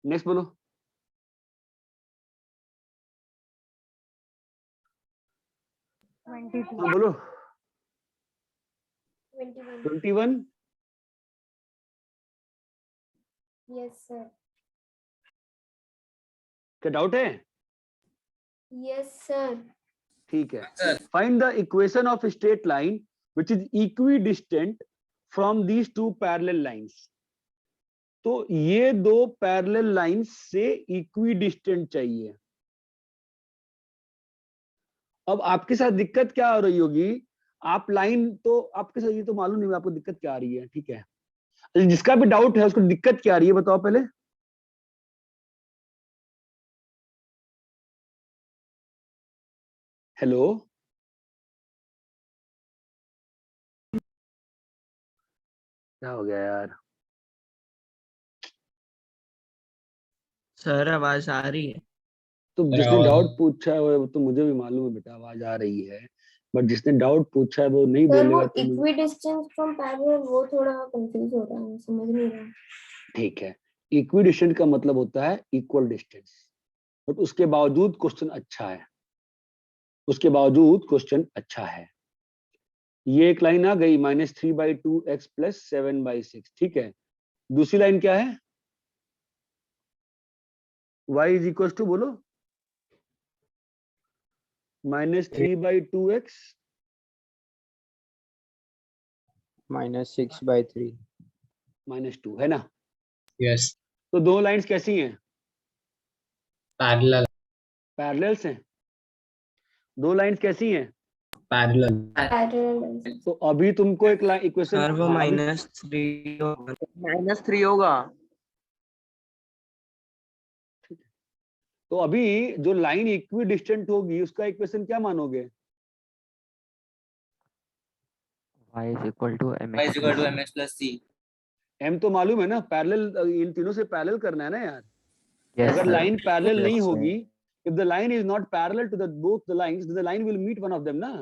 नेक्स्ट बोलो। 22. हाँ बोलो। 21. 21। Yes, sir. क्या डाउट है? Yes, sir. ठीक है। Sir. Find the equation of straight line which is equidistant from these two parallel lines. तो ये दो पैरेलल लाइंस से इक्विडिस्टेंट चाहिए। अब आपके साथ दिक्कत क्या हो रही होगी, आप लाइन तो आपके साथ ये तो मालूम नहीं आपको दिक्कत क्या आ रही है, ठीक है। जिसका भी डाउट है उसको दिक्कत क्या आ रही है बताओ पहले। हेलो, क्या हो गया यार? सर आवाज आ रही है? तो जिसने डाउट पूछा है वो तो मुझे भी मालूम है बेटा, आवाज आ रही है, बट जिसने डाउट पूछा है वो नहीं सर वो बोलेगा तो इक्विडिस्टेंस फ्रॉम पैरेलल वो थोड़ा कंफ्यूज हो रहा है, समझ नहीं रहा। ठीक है। इक्विडिस्टेंट का मतलब होता है इक्वल डिस्टेंस, बट उसके बावजूद क्वेश्चन अच्छा है, उसके बावजूद क्वेश्चन अच्छा है। ये एक लाइन आ गई -3/2x + 7/6, ठीक है। दूसरी लाइन क्या है? y = बोलो -3/2x -6/3. -2 है ना। Yes. तो दो लाइंस कैसी हैं? Parallel. पैरेलल्स हैं। दो लाइंस कैसी हैं? Parallel. पैरेलल। तो अभी तुमको एक इक्वेशन, सर वो -3 होगा। -3 होगा। तो अभी जो लाइन इक्विडिस्टेंट होगी उसका इक्वेशन क्या मानोगे? y = Y mx is equal to plus mx plus c. m तो मालूम है ना, पैरेलल, इन तीनों से पैरेलल करना है ना यार। yes अगर sir लाइन पैरेलल Yes, नहीं sir. होगी, if the line is not parallel to the both the lines, the line will meet one of them ना।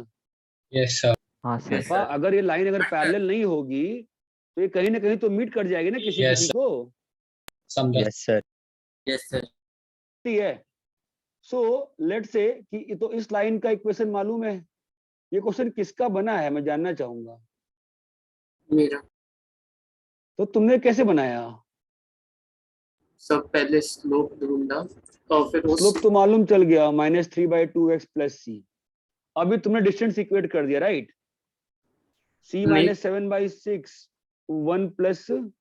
Yes, sir. हाँ सर Yes, sir. अगर ये लाइन अगर पैरेलल नहीं होगी तो ये कहीं ना कहीं तो मीट कर जाएगी ना किसी Yes, किसी sir. को। Sometimes. Yes, sir. Yes, sir. ठीक है। सो लेट से कि तो इस लाइन का इक्वेशन मालूम है। ये क्वेश्चन किसका बना है मैं जानना चाहूंगा। मेरा। तो तुमने कैसे बनाया? सब पहले स्लोप ढूंढा और फिर उस स्लोप तो मालूम चल गया -3/2x + c। अभी तुमने डिस्टेंस इक्वेट कर दिया, राइट। c नहीं। -7/6 1 +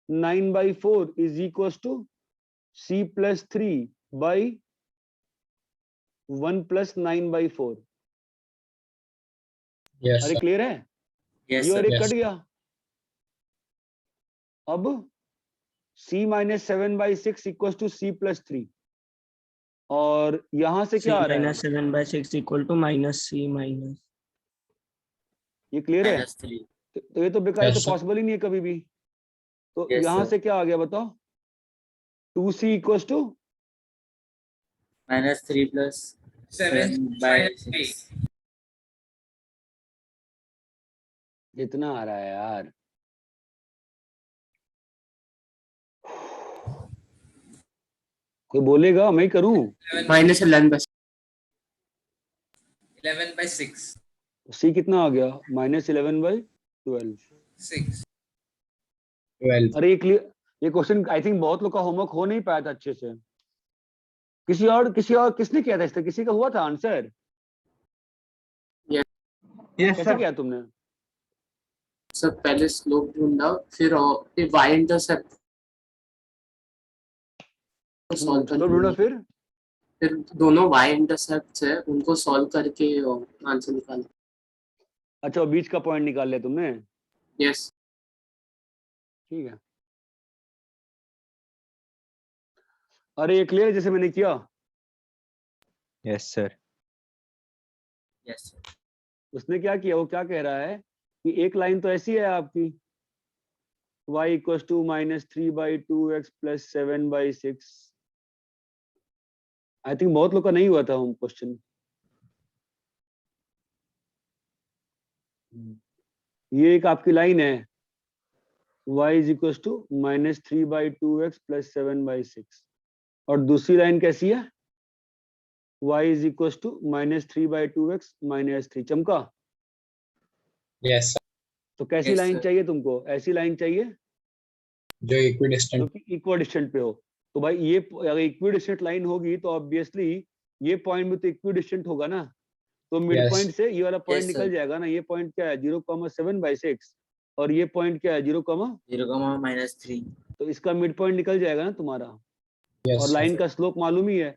9/4 = c + 3/1 + 9/4। Yes, अरे sir. क्लियर है? Yes, ये sir. और एक Yes. कट गया। अब c -7/6 = c + 3, और यहां से क्या आ रहा है? -7/6 = -c-। ये क्लियर है? -3. तो ये तो बेकार, ये Yes, तो sir. पॉसिबल ही नहीं है कभी भी। तो Yes, यहां sir. से क्या आ गया बताओ? 2c = -3 plus 7/6. इतना आ रहा है यार। कोई बोलेगा मैं ही करूं? -11/6। 11/6. c कितना आ गया? -11/12। 6. 12. अरे ये क्वेश्चन आई थिंक बहुत लोग का होमवर्क हो नहीं पाया था अच्छे से। किसी और किसने किया था इस तरह? किसी का हुआ था आंसर? यस कैसे सर। किया तुमने? सब पहले स्लोप ढूंढा फिर y इंटरसेप्ट सॉल्व चलो ढूंढो फिर। फिर दोनों y इंटरसेप्ट है, उनको सॉल्व करके आंसर निकालो। अच्छा, बीच का पॉइंट निकाल लिया तुमने, यस। ठीक है। अरे ये क्लियर है जैसे मैंने किया? Yes sir. यस उसने क्या किया, वो क्या कह रहा है कि एक लाइन तो ऐसी है आपकी, y equals to -3/2x plus 7/6। I think बहुत लोग का नहीं हुआ था होम क्वेश्चन। ये एक आपकी लाइन है, y is equals to -3/2x plus 7/6, और दूसरी लाइन कैसी है, y is equals to -3/2x -3। चमका? यस तो कैसी Yes, लाइन sir. चाहिए तुमको? ऐसी लाइन चाहिए जो इक्विडिस्टेंट जो कि इक्विडिस्टेंट पे हो। तो भाई ये अगर इक्विडिस्टेंट लाइन होगी तो ऑब्वियसली ये पॉइंट भी तो इक्विडिस्टेंट होगा ना, तो मिड Yes. पॉइंट से ये वाला पॉइंट Yes, निकल sir. जाएगा ना। ये पॉइंट क्या है 0,7/6, और ये पॉइंट क्या है 0, 0,-3 तो इसका मिड पॉइंट निकल जाएगा ना तुम्हारा। यस और लाइन का स्लोप मालूम ही है,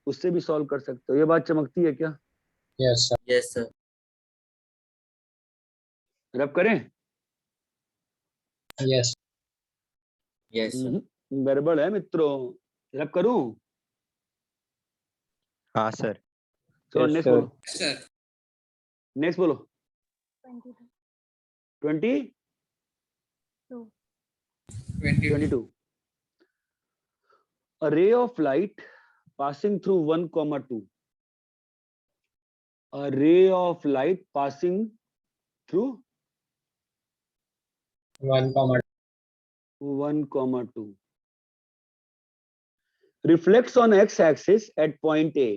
उससे भी सॉल्व कर सकते हो। ये बात चमकती है क्या? Yes sir. यस सर रब करें? यस यस सर गड़बड़ है मित्रों, रब करूं? हाँ सर। चलो Yes, नेक्स्ट sir. बोलो, sir. नेक्स्ट बोलो। 22. 22. 22. A ray of light passing through 1,2. A ray of light passing through 1,2 reflects on x-axis at point A.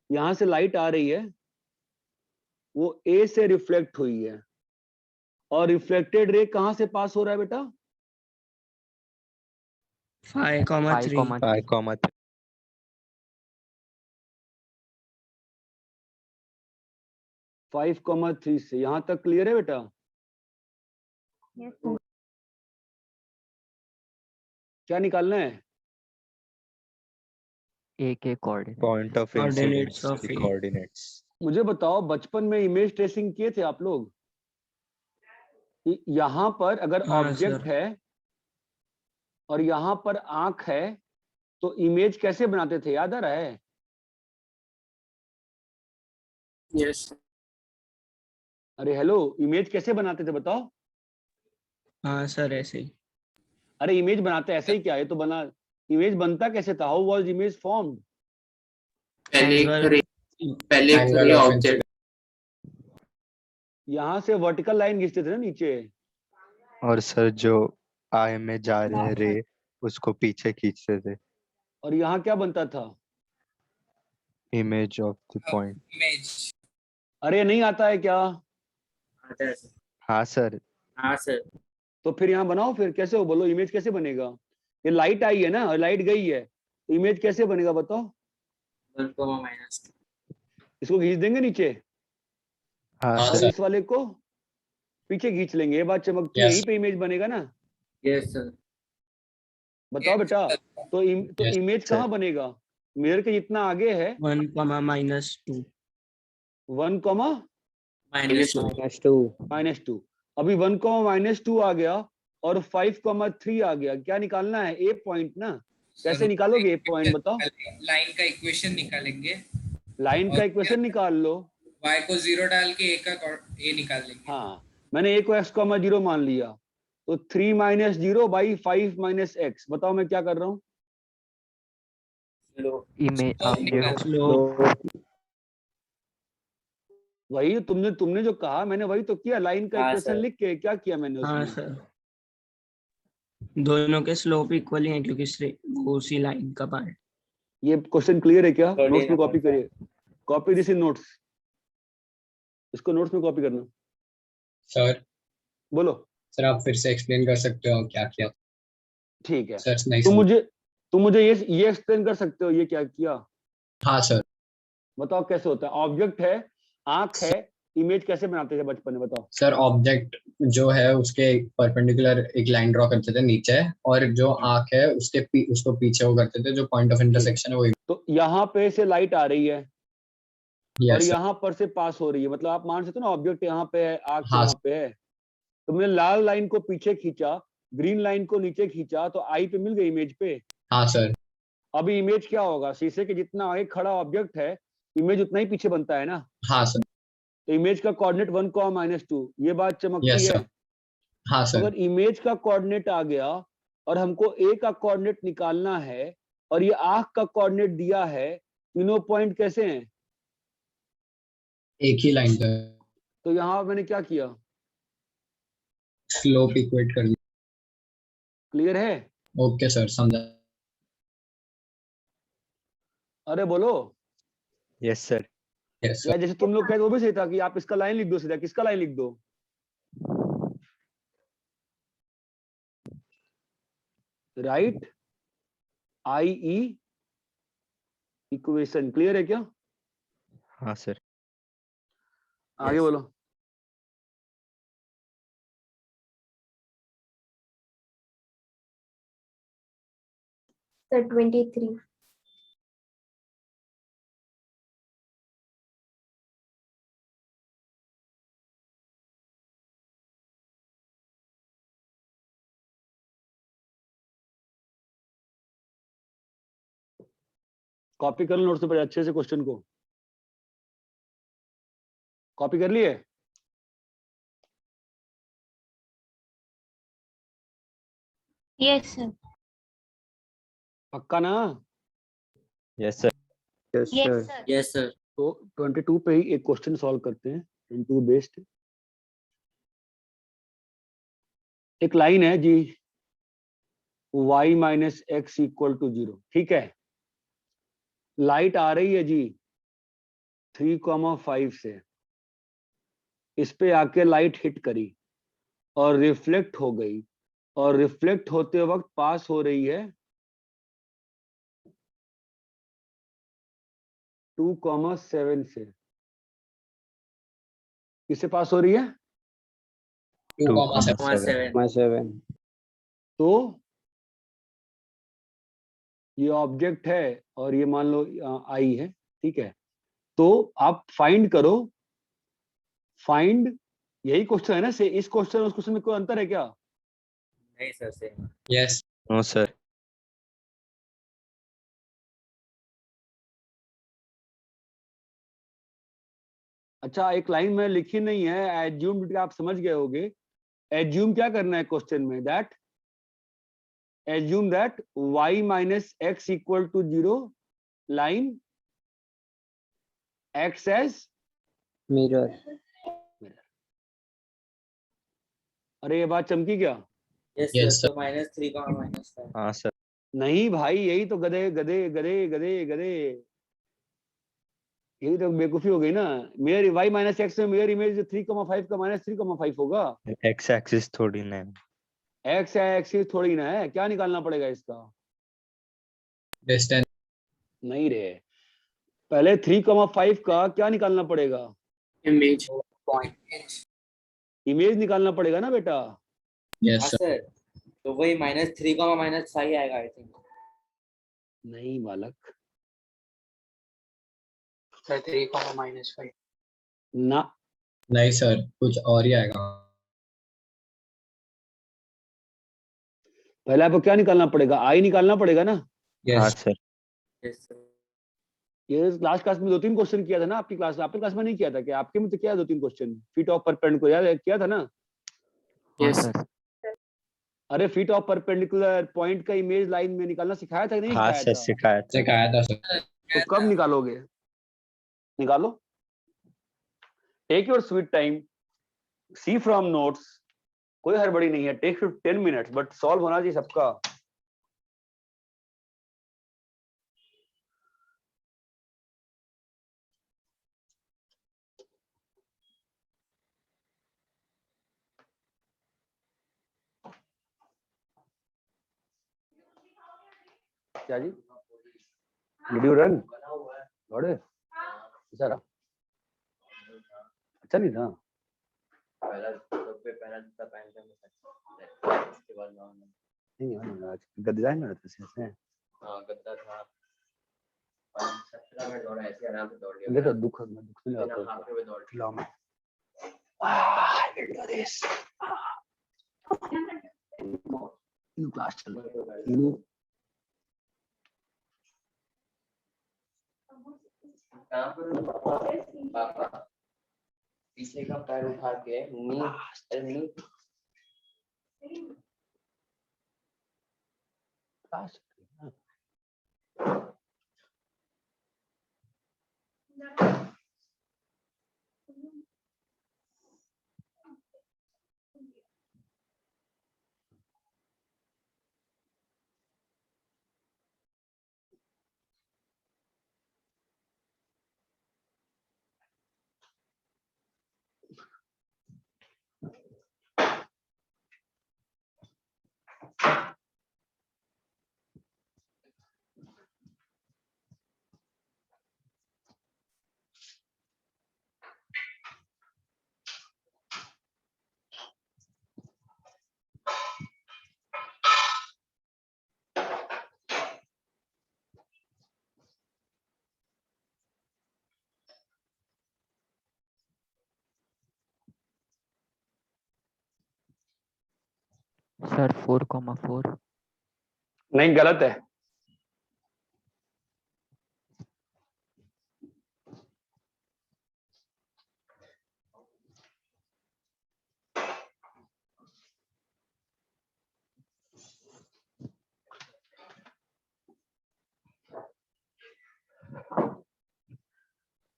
यहां से लाइट आ रही है, वो A से रिफ्लेक्ट हुई है, और रिफ्लेक्टेड रे कहां से पास हो रहा है बेटा? 5,3 5,3 5,3 से। यहां तक क्लियर है बेटा? Yes, sir. क्या निकालना है? A के coordinate. Point of Coordinates incidence of की A. कोऑर्डिनेट्स। मुझे बताओ, बचपन में इमेज ट्रेसिंग किए थे आप लोग? यहां पर अगर हाँ, ऑब्जेक्ट सर। है और यहां पर आंख है तो इमेज कैसे बनाते थे, याद आ रहा है? यस अरे हेलो, इमेज कैसे बनाते थे बताओ? हाँ सर ऐसे ही। अरे इमेज बनाते ऐसे ही क्या, ये तो बना, इमेज बनता कैसे था? How was image formed? पहले एक Angle- रे- पहले एक Angle रे of ऑब्जेक्ट यहां से वर्टिकल लाइन खींचते थे ना नीचे, और सर जो आई में जा रहे हैं रे उसको पीछे खींचते थे। और यहां क्या बनता था? Image of the point. Image. अरे नहीं आता है क्या? आता है सर। हाँ सर। हाँ सर तो फिर यहाँ बनाओ, फिर कैसे हो, बोलो इमेज कैसे बनेगा? ये लाइट आई है ना और लाइट गई है, तो इमेज कैसे बनेगा बताओ? 1,-2 इसको खींच देंगे नीचे हाँ हाँ, और सर। इस वाले को पीछे खींच लेंगे, ये बात चमकती है, Yes. यहीं पे इमेज बनेगा ना? यस सर बताओ Yes, बेटा। sir. तो Yes, इमेज sir. कहाँ बनेगा? मिरर के जितना आगे है 1,-2 1, -2 -2। अभी 1, -2 आ गया और 5, 3 आ गया। क्या निकालना है? ए पॉइंट ना। कैसे Sir, निकालोगे ए पॉइंट बताओ? लाइन का इक्वेशन निकालेंगे, लाइन का और इक्वेशन निकाल लो। y को 0 डाल के a का a निकाल लेंगे। हाँ, मैंने ए को x, 0 मान लिया, तो 3 - 0 बाई 5 - x। बताओ मैं क्या कर रहा हूँ? इमेज ऑब्जेक्ट स्लोप वही तुमने जो कहा मैंने वही तो किया। लाइन का हाँ, इक्वेशन सर। लिख के क्या किया मैंने हाँ उसमें? सर दोनों के स्लोप इक्वल ही हैं क्योंकि वो उसी लाइन का पार्ट। ये क्वेश्चन क्लियर है क्या? Third नोट्स में in कॉपी करिए, कॉपी दिस इन नोट्स, इसको नोट्स में कॉपी करना। सर बोलो। सर आप फिर से एक्सप्लेन कर सकते हो क्या किया? ठीक है, सर नहीं तुम मुझे ये एक्सप्लेन कर सकते हो ये क्या किया? हाँ सर। बताओ कैसे होता है? ऑब्जेक्ट है, आंख है, इमेज कैसे बनाते थे बचपन में, बताओ? सर ऑब्जेक्ट जो है उसके परपेंडिकुलर एक लाइन ड्रॉ करते थे नीचे, और जो आंख है उसको पीछे वो करते थे, जो पॉइंट ऑफ इंटरसेक्शन है वो। तो यहाँ पे से लाइट आ रही है और यस सर। यहाँ पर से पास हो रही है, मतलब आप मान सकते हो ना ऑब्जेक्ट यहाँ पे है, आंख हाँ यहाँ पे है। तो मैंने लाल लाइन को पीछे खींचा, ग्रीन लाइन को नीचे खींचा, तो आई पे मिल गई इमेज पे। हाँ सर। अभी इमेज क्या होगा, शीशे के जितना आगे खड़ा ऑब्जेक्ट है इमेज उतना ही पीछे बनता है ना। हाँ सर। तो इमेज का कोऑर्डिनेट 1, -2, ये बात चमकती यस है। सर। हाँ सर। अगर इमेज का कोऑर्डिनेट आ गया और हमको ए का कोऑर्डिनेट निकालना है और ये आंख का कोऑर्डिनेट दिया है, तीनों पॉइंट कैसे हैं? एक ही लाइन पे तो यहाँ मैंने क्या किया, स्लोप इक्वेट कर दी। क्लियर है? ओके सर, समझा। अरे बोलो। Yes sir. Yes sir. या जैसे तुम लोग कहते वो भी सही था कि आप इसका लाइन लिख दो सीधा, किसका लाइन लिख दो? राइट, आई ई इक्वेशन। क्लियर है क्या? हाँ सर। आगे बोलो। Sir, 23. कॉपी कर लो नोट से पहले अच्छे से क्वेश्चन को। कॉपी कर लिए? Yes, sir. पक्का ना? Yes sir. Yes Yes, sir. sir. Yes, sir. तो 22 पे ही एक क्वेश्चन सॉल्व करते हैं, 22 बेस्ड। एक लाइन है जी, y - x = 0, ठीक है। लाइट आ रही है जी 3,5 से, इस पे आके लाइट हिट करी और रिफ्लेक्ट हो गई, और रिफ्लेक्ट होते वक्त पास हो रही है 2,7 से। किससे पास हो रही है? 2,7। 7. तो ये ऑब्जेक्ट है और ये मान लो आई है, ठीक है। तो आप फाइंड करो, फाइंड, यही क्वेश्चन है ना से, इस क्वेश्चन उस क्वेश्चन में कोई अंतर है क्या? नहीं sir same. Yes. No sir. अच्छा, एक लाइन में लिखी नहीं है, एज्यूम, आप समझ गए होगे। एज्यूम क्या करना है क्वेश्चन में, that assume that y - x = 0, line acts as mirror. mirror। अरे ये बात चमकी क्या? यस Yes, सर, तो -3 का -5। हाँ सर। नहीं भाई, यही तो गधे गधे गधे गधे गधे, यही तो बेवकूफी हो गई ना। मेयर y - x में मेयर इमेज 3,5 का -3,5 होगा। एक्स एक्सिस थोड़ी ना है। x एक्सिस थोड़ी ना है, क्या निकालना पड़ेगा इसका? डिस्टेंस। नहीं रे, पहले 3,5 का क्या निकालना पड़ेगा? Image. Point। इमेज निकालना पड़ेगा ना बेटा। यस हाँ सर। सर, तो वही -3 का -5 आएगा आई थिंक। नहीं बालक, Sir, 3, -5. ना। नहीं सर, कुछ और ही आएगा। पहले आपको क्या निकालना पड़ेगा? आई निकालना पड़ेगा ना। हाँ यस। सर। Yes sir. ये लास्ट क्लास में 2-3 क्वेश्चन किया था ना आपकी क्लास, आपकी क्लास में नहीं किया था क्या? आपके में तो किया 2-3 क्वेश्चन फीट ऑफ परपेंडिकुलर, याद है? किया था ना? हाँ Yes. सर। अरे फीट ऑफ परपेंडिकुलर पॉइंट का इमेज लाइन में निकालना सिखाया था कि नहीं हाँ सिखाया सर, था? सिखाया था। सिखाया था सर। तो कब निकालोगे? निकालो, take your sweet time, see from notes, कोई हड़बड़ी नहीं है। टेक 10 मिनट्स, बट सॉल्व होना चाहिए सबका। क्या जी? Did you run? Got it? Sara. अच्छा नहीं था। नहीं आज डिजाइन में रहता है ऐसे। देखो दुख नहीं आता खिलाओ में। क्लास चल रही है। पापा पीछे का पैर उठा के नी क्लास सर 4,4 नहीं गलत है।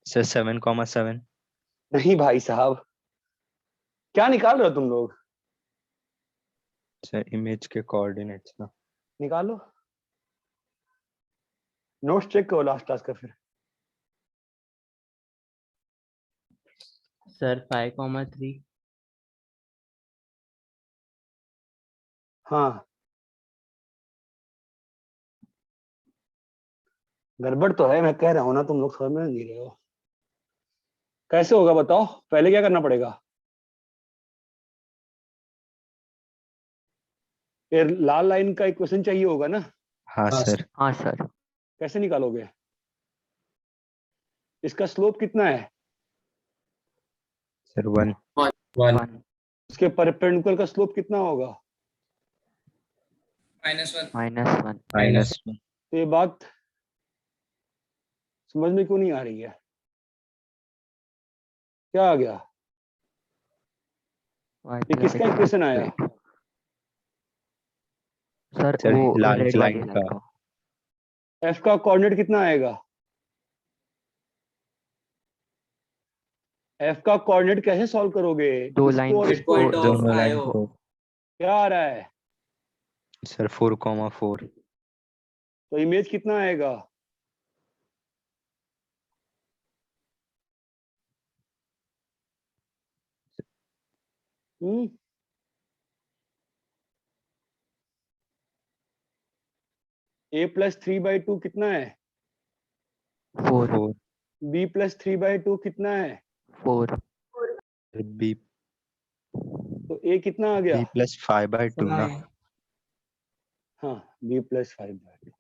सर 7,7 नहीं भाई साहब, क्या निकाल रहे हो तुम लोग? सर इमेज के कोऑर्डिनेट्स ना। निकालो, नोट्स चेक करो लास्ट क्लास का फिर। सर 5,3 हाँ गड़बड़ तो है, मैं कह रहा हूं ना, तुम लोग समझ में नहीं रहे हो। कैसे होगा बताओ, पहले क्या करना पड़ेगा? ये लाल लाइन का इक्वेशन चाहिए होगा ना? हाँ हाँ, सर। हाँ सर। कैसे निकालोगे? इसका स्लोप कितना है? सर 1 1 1 इसके परपेंडिकुलर का स्लोप कितना होगा? -1 -1 -1 तो ये बात समझ में क्यों नहीं आ रही है? क्या आ गया? y ये plus किसका x इक्वेशन आया? squared। सर सर, वो लाल रेड वाली लाइन लाइन का। का। एफ का कोऑर्डिनेट कितना आएगा? एफ का कोऑर्डिनेट कैसे सॉल्व करोगे? दो इसको लाइन और इसको Midpoint of दोनों लाइन IO को। क्या आ रहा है? सर 4,4 तो इमेज कितना आएगा? ए प्लस 3/2 कितना है? 4 4 बी प्लस 3/2 कितना है? 4 बी तो ए कितना आ गया? बी प्लस 5/2 ना। हाँ बी प्लस 5/2।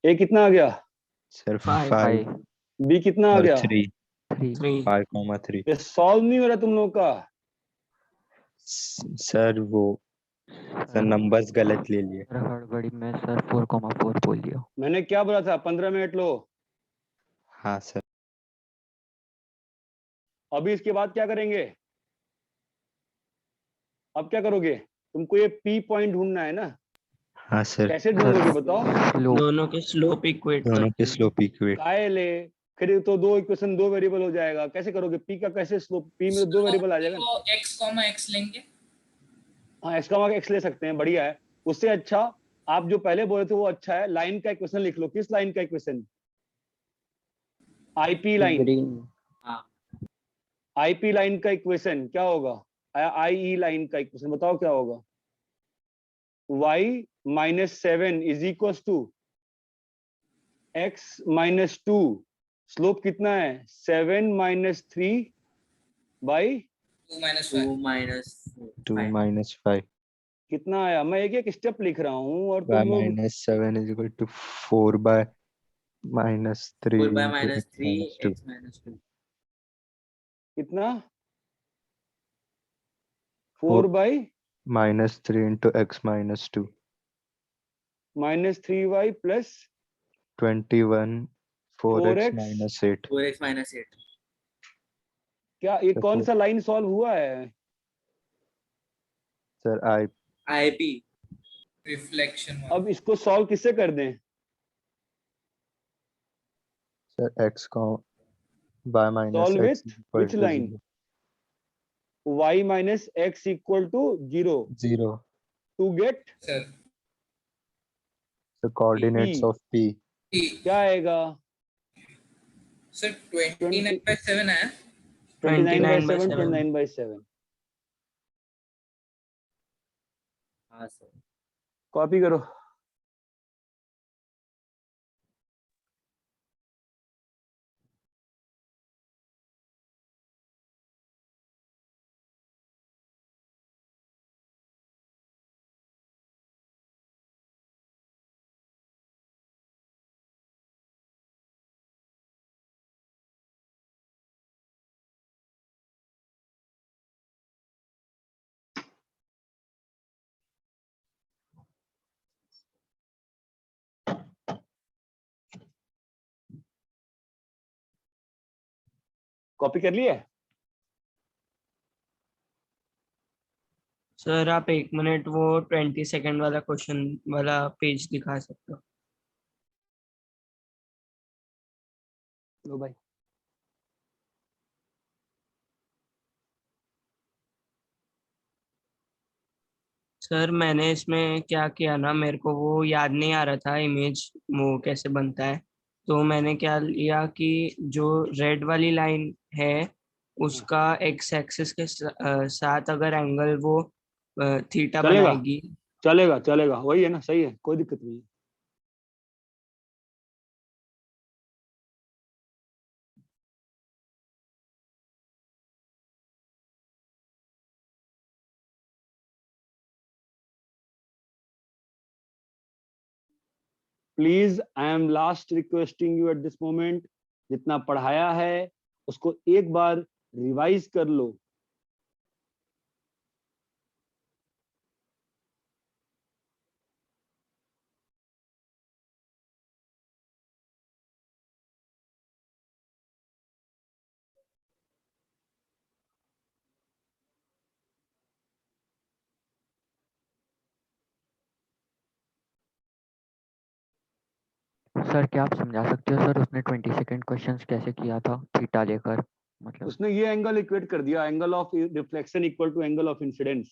ए कितना आ गया? सर 5 5 5 बी कितना आ और गया? 3 3 3 5,3 ये सॉल्व नहीं हो रहा तुम लोग का। सर वो सर नंबर्स गलत ले लिए। हड़बड़ी में सर 4,4 बोल दिया। मैंने क्या बोला था? 15 मिनट लो। हाँ सर। अभी इसके बाद क्या करेंगे? अब क्या करोगे? तुमको ये पी पॉइंट ढूंढना है ना? हाँ सर। कैसे ढूंढोगे बताओ? स्लोप दोनों के स्लोप इक्वेट दोनों के करके स्लोप इक्वेट। काय ले, फिर तो दो इक्वेशन दो वेरिएबल हो जाएगा। कैसे करोगे? पी का कैसे स्लोप? पी में तो दो वेरिएबल आ जाएगा ना। तो x, लेंगे। हाँ एक्स का एक्स ले सकते हैं, बढ़िया है। उससे अच्छा आप जो पहले बोले थे वो अच्छा है। लाइन का इक्वेशन लिख लो। किस लाइन का equation? IP line. Green IP line का इक्वेशन क्या होगा? आईई लाइन का इक्वेशन बताओ क्या होगा? y -7 is equal to x -2। Slope कितना है? 7 - 3 बाई 2 minus 2 5. minus 2 5. minus 5 कितना आया? मैं एक एक स्टेप लिख रहा हूँ और by तुम लोग minus 7 is equal to 4 by minus 3 4 by into minus x 3 minus 2. x minus 2. कितना? Four. 4 by Minus 3 into x minus 2. -3y plus 21 4x 4x minus 8. 4x minus 8. क्या ये तो कौन four- सा लाइन सॉल्व हुआ है? Sir, IP. Reflection 1. अब इसको सॉल्व किससे कर दें? sir x by minus Solve x with is equal which to line? y minus x equal to 0 0. to get Sir. The coordinates P. of P. क्या आएगा? Sir 29 by 7 है. 29 by 7 7. 29 by 7 हाँ sir. Copy करो. Copy कर लिया? Sir आप 1 minute वो 20 second वाला क्वेश्चन वाला पेज दिखा सकते हो? लो भाई. सर मैंने इसमें क्या किया ना, मेरे को वो याद नहीं आ रहा था इमेज वो कैसे बनता है, तो मैंने क्या लिया कि जो रेड वाली लाइन है उसका एक्स एक्सिस के साथ अगर एंगल वो थीटा चलेगा बनाएगी। चलेगा चलेगा, वही है ना, सही है, कोई दिक्कत नहीं है. Please I am last requesting you at this moment, जितना पढ़ाया है उसको एक बार रिवाइज कर लो. सर क्या आप समझा सकते हो सर उसने 20 सेकंड क्वेश्चंस कैसे किया था थीटा लेकर, मतलब? उसने ये एंगल इक्वेट कर दिया, angle of reflection equal to angle of incidence.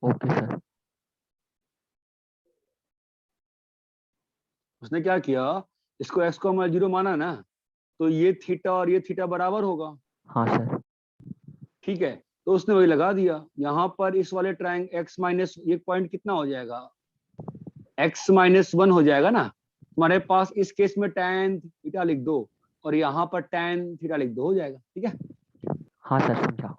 Okay sir. उसने क्या किया, इसको x को 0 माना ना, तो ये थीटा और ये थीटा बराबर होगा. हाँ सर. ठीक है, तो उसने वही लगा दिया. यहाँ पर इस वाले ट्रायंग x माइनस ये पॉइंट कितना हो जाएगा, x-1 हो जाएगा ना. तुम्हारे पास इस केस में tan थीटा लिख दो और यहाँ पर tan थीटा लिख दो, हो जाएगा. ठीक है. हाँ सर समझा.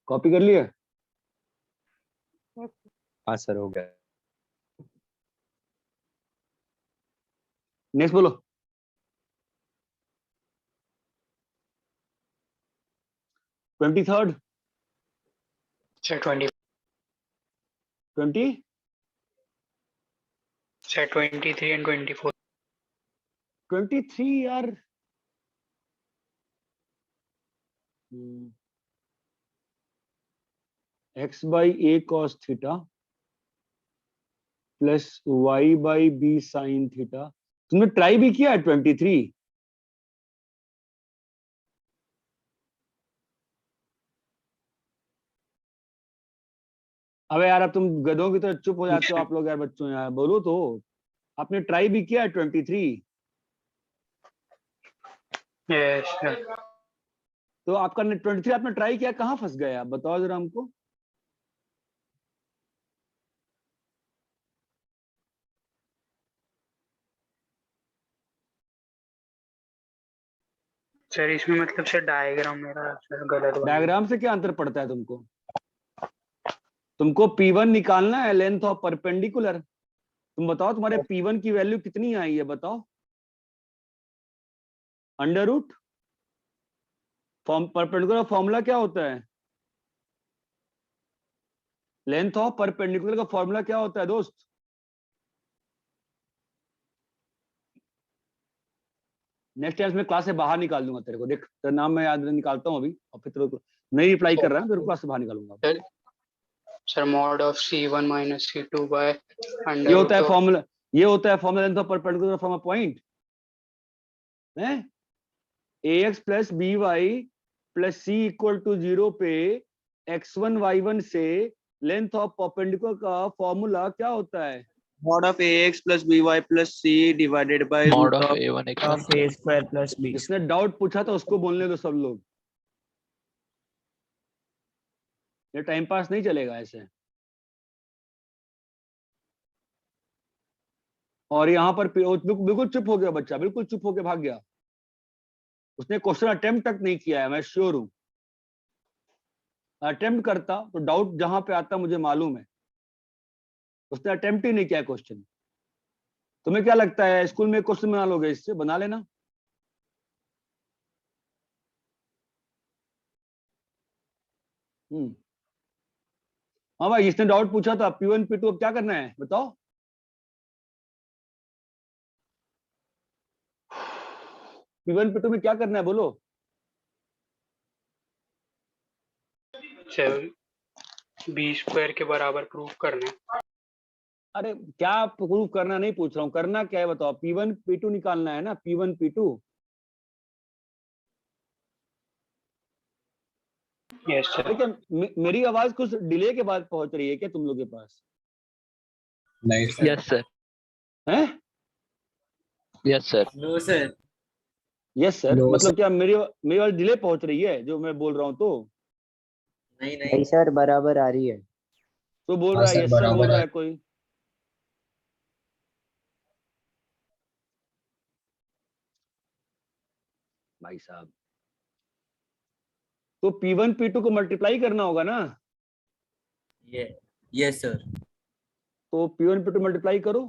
कॉपी कर लिया? हाँ सर हो गया। नेक्स्ट बोलो। Twenty third, sir 20 20 sir 23 and 24 23 यार। X by a cos theta plus y by b sine theta. तुमने ट्राई भी किया है 23? अबे यार अब तुम गधों की तरह चुप हो जाते हो आप लोग यार, बच्चों यार बोलो तो। आपने ट्राई भी किया है 23? Yes sir. तो आपका 23 आपने ट्राई किया, कहाँ फंस गए आप बताओ जरा हमको। सर इसमें मतलब सर डायग्राम मेरा सर गलत बना। डायग्राम से क्या अंतर पड़ता है तुमको? तुमको P1 निकालना है, लेंथ ऑफ परपेंडिकुलर। तुम बताओ तुम्हारे P1 की वैल्यू कितनी आई है बताओ। अंडर रूट परपेंडिकुलर फॉर्मूला क्या होता है? लेंथ ऑफ परपेंडिकुलर का फॉर्मूला क्या होता है दोस्त? नेक्स्ट टाइम मैं क्लास से बाहर निकाल दूंगा तेरे को, देख तेरा नाम मैं याद निकालता हूँ अभी, और फिर तेरे को नहीं रिप्लाई कर रहा है तेरे को क्लास से बाहर निकालूंगा। Sir mod of C1 minus C2 by under ये होता है फॉर्मूला, ये होता है formula length of perpendicular from a point है ax plus b y plus c equal to 0 पे x1 y1 से लेंथ ऑफ परपेंडिकुलर का फॉर्मूला क्या होता है? mod of ax plus by plus c divided by mod root of of a1 of x1 a square plus b जिसने doubt पूछा था उसको बोलने दो सब लोग, ये टाइम पास नहीं चलेगा ऐसे। और यहाँ पर बिल्कुल चुप हो गया बच्चा, बिल्कुल चुप होके भाग गया। उसने क्वेश्चन अटेम्प्ट तक नहीं किया है, मैं श्योर हूं। अटेम्प्ट करता तो डाउट जहां पे आता मुझे मालूम है, उसने अटेम्प्ट ही नहीं किया क्वेश्चन। तुम्हें क्या लगता है स्कूल में क्वेश्चन बना लोगे इससे? बना लेना। हाँ भाई, इसने डाउट पूछा था P1 P2 अब क्या करना है बताओ। P1 P2 में क्या करना है बोलो। सर b स्क्वायर के बराबर प्रूफ करना है। अरे क्या प्रूफ करना नहीं पूछ रहा हूँ, करना क्या है बताओ। P1 P2 निकालना है ना, P1 P2। Yes sir. देखिए मेरी आवाज कुछ डिले के बाद पहुंच रही है क्या तुम लोग के पास? नहीं सर। yes sir हैं? yes sir no sir yes sir No, मतलब क्या मेरी आवाज डिले पहुंच रही है जो मैं बोल रहा हूँ? तो नहीं सर बराबर आ रही है। तो बोल हाँ रहा है सर यस सर बोल बराबर रहा है। है कोई। भाई साहब तो P1 P2 को मल्टीप्लाई करना होगा ना, yes sir तो P1 P2 मल्टीप्लाई करो।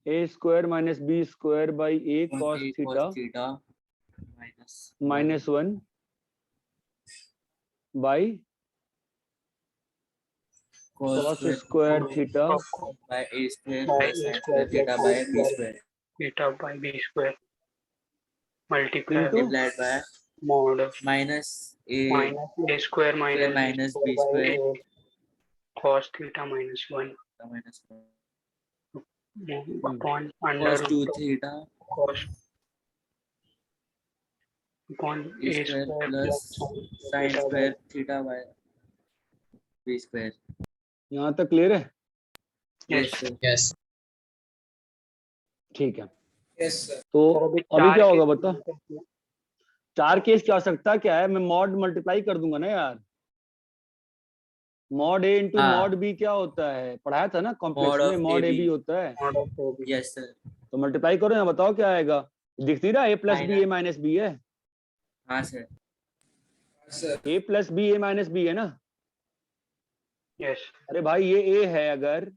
a square minus b square by a cos theta minus 1 by cos square theta by a square by plus a sin square square theta by b square theta by b square multiply into multiplied by mod of minus a minus a square minus minus b square by a cos theta minus 1 minus upon under cos 2 theta cos upon a square plus sin square theta by b square यहाँ तक clear है? yes sir yes ठीक है। Yes sir. तो अभी क्या होगा case बता। 4 केस की आवश्यकता क्या है? मैं मॉड मल्टीप्लाई कर दूंगा ना यार। मॉड ए इंटू हाँ। मॉड बी क्या होता है? पढ़ाया था ना कॉम्प्लेक्स Mod में, of mod a AB b होता है। mod of AB yes sir तो मल्टीप्लाई करो ना, बताओ क्या आएगा। दिख नहीं रहा a plus b a minus b है? हाँ sir sir a plus b a minus b है ना? यस अरे भाई ये a है, अगर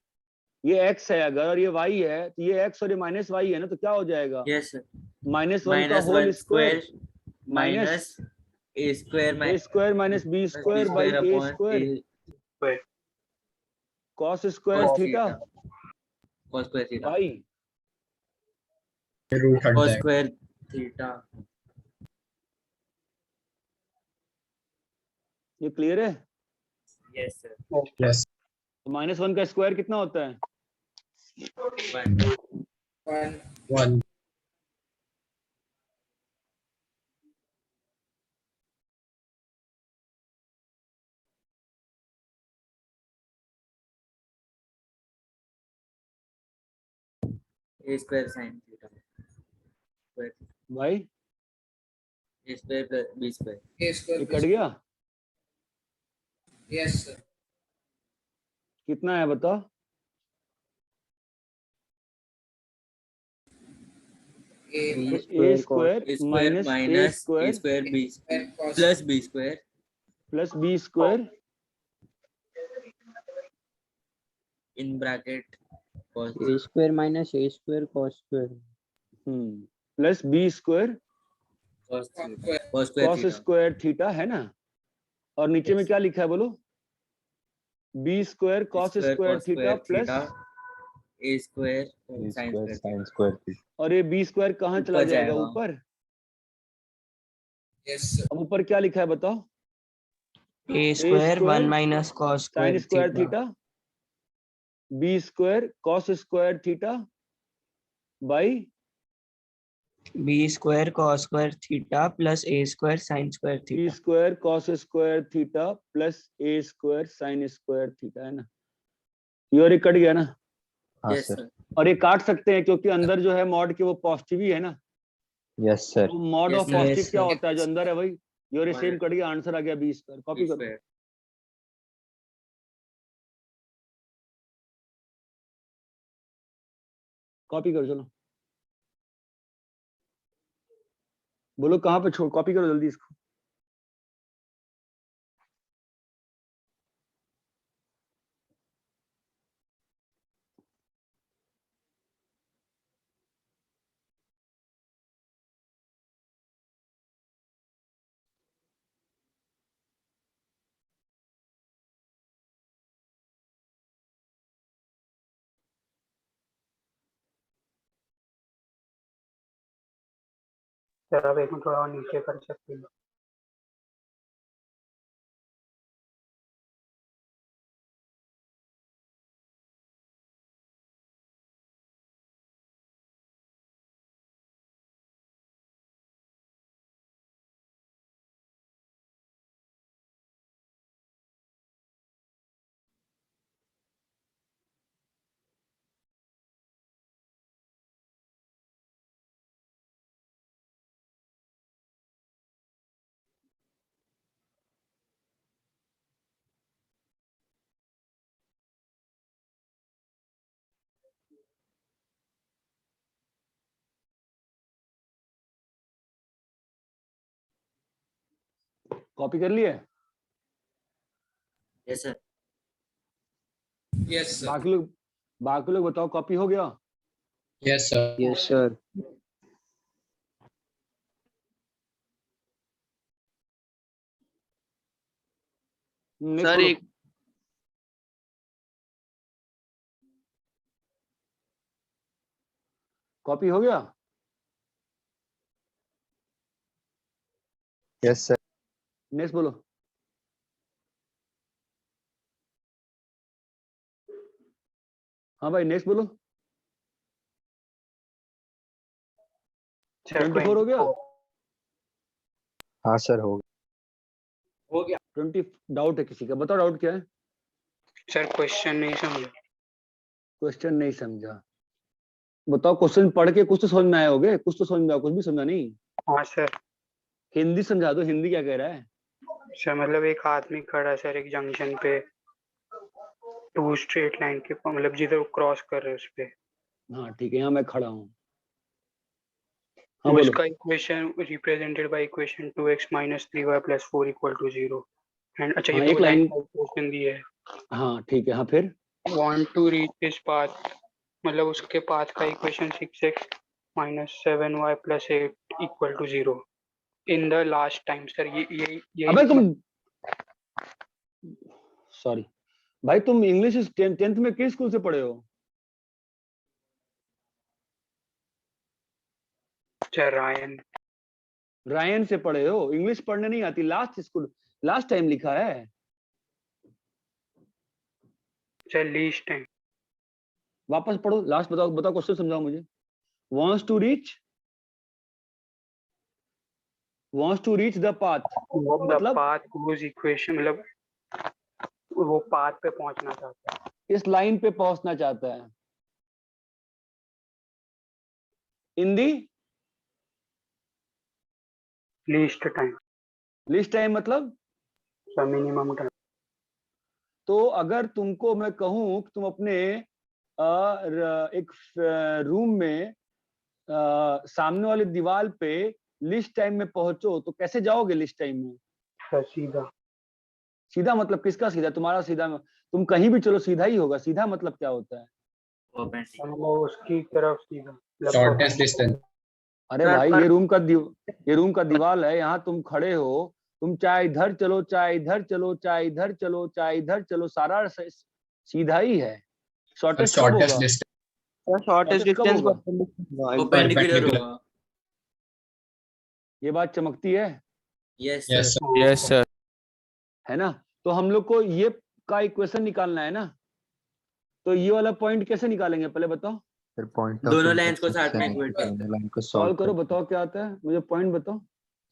ये x है अगर, और ये y है, तो ये x और ये माइनस y है ना, तो क्या हो जाएगा? यस सर -1 का whole square minus a square a square minus b square by a square cos square theta cos square theta भाई। रूट हट cos जाएगा। Square theta. ये क्लियर है? यस सर यस तो -1 का स्क्वायर कितना होता है? 1 a स्क्वायर sin थीटा भाई a square plus b square a square ये कट गया, यस सर कितना है बताओ? A a square a square minus a minus a square square b square cos plus b square plus b square in bracket cos a square minus a square cos square. Plus b square cos square cos theta square theta है ना, और नीचे में क्या लिखा है बोलो? b square cos square theta plus, a square sin square और ये b स्क्वायर कहाँ चला ऊपर जाएगा? जाएगा। ऊपर। यस सर अब ऊपर क्या लिखा है बताओ? a square square 1 minus cos sine square square theta theta b square cos square theta by b square cos square theta plus a square sin square b theta. Square cos square theta plus a square sin square theta, है ना? ये और ये cut गया ना, yes sir और ये काट सकते हैं क्योंकि अंदर जो है मॉड के वो पॉजिटिव ही है ना। यस सर तो mod Yes, of sir. Positive Yes, क्या sir. होता है जो अंदर है भाई? ये और ये सेम Minus- कट गया, आंसर आ गया b स्क्वायर। कॉपी b करो, स्क्वायर कॉपी करो, चलो बोलो कहाँ पे छोड़, कॉपी करो जल्दी इसको। सर आप एक मिनट थोड़ा और नीचे कर सकते हैं। कॉपी कर लिया है? यस सर यस सर बाकी लोग बताओ कॉपी हो गया? Yes sir Yes, sir. Next sir बोलो। एक कॉपी हो गया? यस सर नेक्स्ट बोलो। हाँ भाई नेक्स्ट बोलो। 24 हो गया? हाँ सर हो हो गया 20 डाउट है किसी का? बताओ डाउट क्या है? सर क्वेश्चन नहीं समझा। क्वेश्चन नहीं समझा? बताओ क्वेश्चन पढ़ के कुछ तो समझ में आए होगे, कुछ तो समझ में आया, कुछ भी समझा नहीं? हाँ सर। हिंदी समझा दो, हिंदी क्या कह रहा है? सर मतलब एक आदमी खड़ा है सर एक जंक्शन पे, 2 स्ट्रेट लाइन के मतलब जिधर वो क्रॉस कर रहे हैं उस पे। हाँ ठीक है, यहाँ मैं खड़ा हूँ। हाँ बोलो। उसका equation represented by equation 2x - 3y + 4 = 0 and अच्छा ये हाँ, दो एक लाइन लाइन का इक्वेशन दिया है। हाँ ठीक है, हाँ फिर want to reach this path मतलब उसके पाथ का equation 6x minus 7y plus 8 equal to 0 in the last time sir ये अबे तुम सॉरी भाई, तुम इंग्लिश टेंथ में किस स्कूल से पढ़े हो? रायन से पढ़े हो? इंग्लिश पढ़ने नहीं आती? लास्ट टाइम लिखा है सर लीस्ट टाइम। वापस पढ़ो, लास्ट बताओ क्वेश्चन समझाओ मुझे। wants to reach the path मतलब पाथ whose equation मतलब वो पाथ पे पहुंचना चाहता है, इस लाइन पे पहुंचना चाहता है। इन दी लीस्ट टाइम मतलब मिनिमम टाइम। तो अगर तुमको मैं कहूं कि तुम अपने एक रूम में सामने वाली दीवार पे लिस्ट टाइम में पहुंचो तो कैसे जाओगे लिस्ट टाइम में? सीधा मतलब किसका सीधा? तुम्हारा सीधा। तुम कहीं भी चलो सीधा ही होगा। सीधा मतलब क्या होता है? उसकी तरफ सीधा, शॉर्टेस्ट डिस्टेंस। अरे भाई ये रूम का दीवार है, यहाँ तुम खड़े हो, तुम चाहे इधर चलो चाहे इधर चलो चाहे इधर चलो चाहे इधर चलो, सारा सीधा ही है। शॉर्टेस्ट डिस्टेंस परपेंडिकुलर होगा। ये बात चमकती है? यस सर है ना? तो हम लोग को ये का इक्वेशन निकालना है ना, तो ये वाला पॉइंट कैसे निकालेंगे पहले बताओ। फिर पॉइंट दोनों लाइंस को साथ में इक्वेट कर दो। लाइन को सॉल्व करो, बताओ क्या आता है, मुझे पॉइंट बताओ।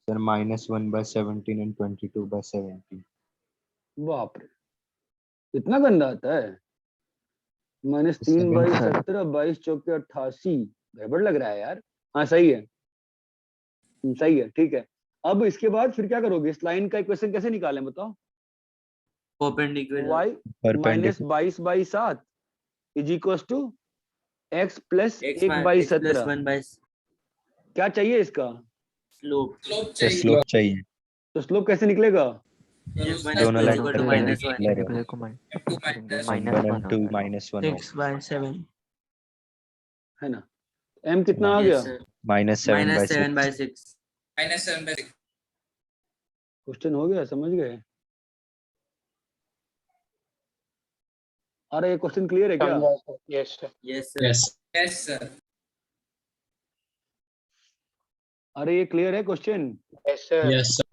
Sir -1/17 and 22/17। बाप रे, इतना गंदा आता है? -3/17, 22 चौके 88। गड़बड़ लग रहा है यार। हाँ सही है, सही है, ठीक है। अब इसके बाद फिर क्या करोगे? इस लाइन का इक्वेशन कैसे निकालें बताओ। Perpendicular y -22/7 is equal to x plus 1/17। क्या चाहिए इसका? स्लोप चाहिए। तो स्लोप कैसे निकलेगा? दोनों लाइन परपेंडिकुलर को -1 6/7 है ना? m कितना आ गया? -7/6। क्वेश्चन हो गया, समझ गए? अरे ये क्वेश्चन क्लियर है क्या? Yes sir. अरे ये क्लियर है क्वेश्चन? Yes sir.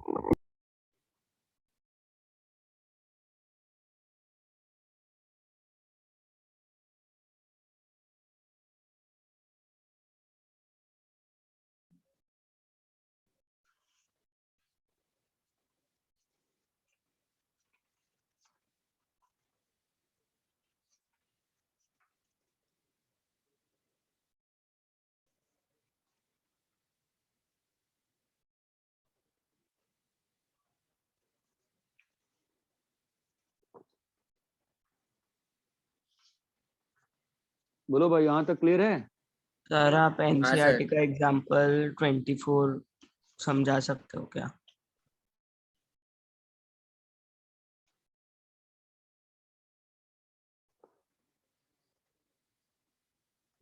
बोलो भाई, यहाँ तक क्लियर है? सर आप एनसीईआरटी का एग्जांपल 24 समझा सकते हो क्या?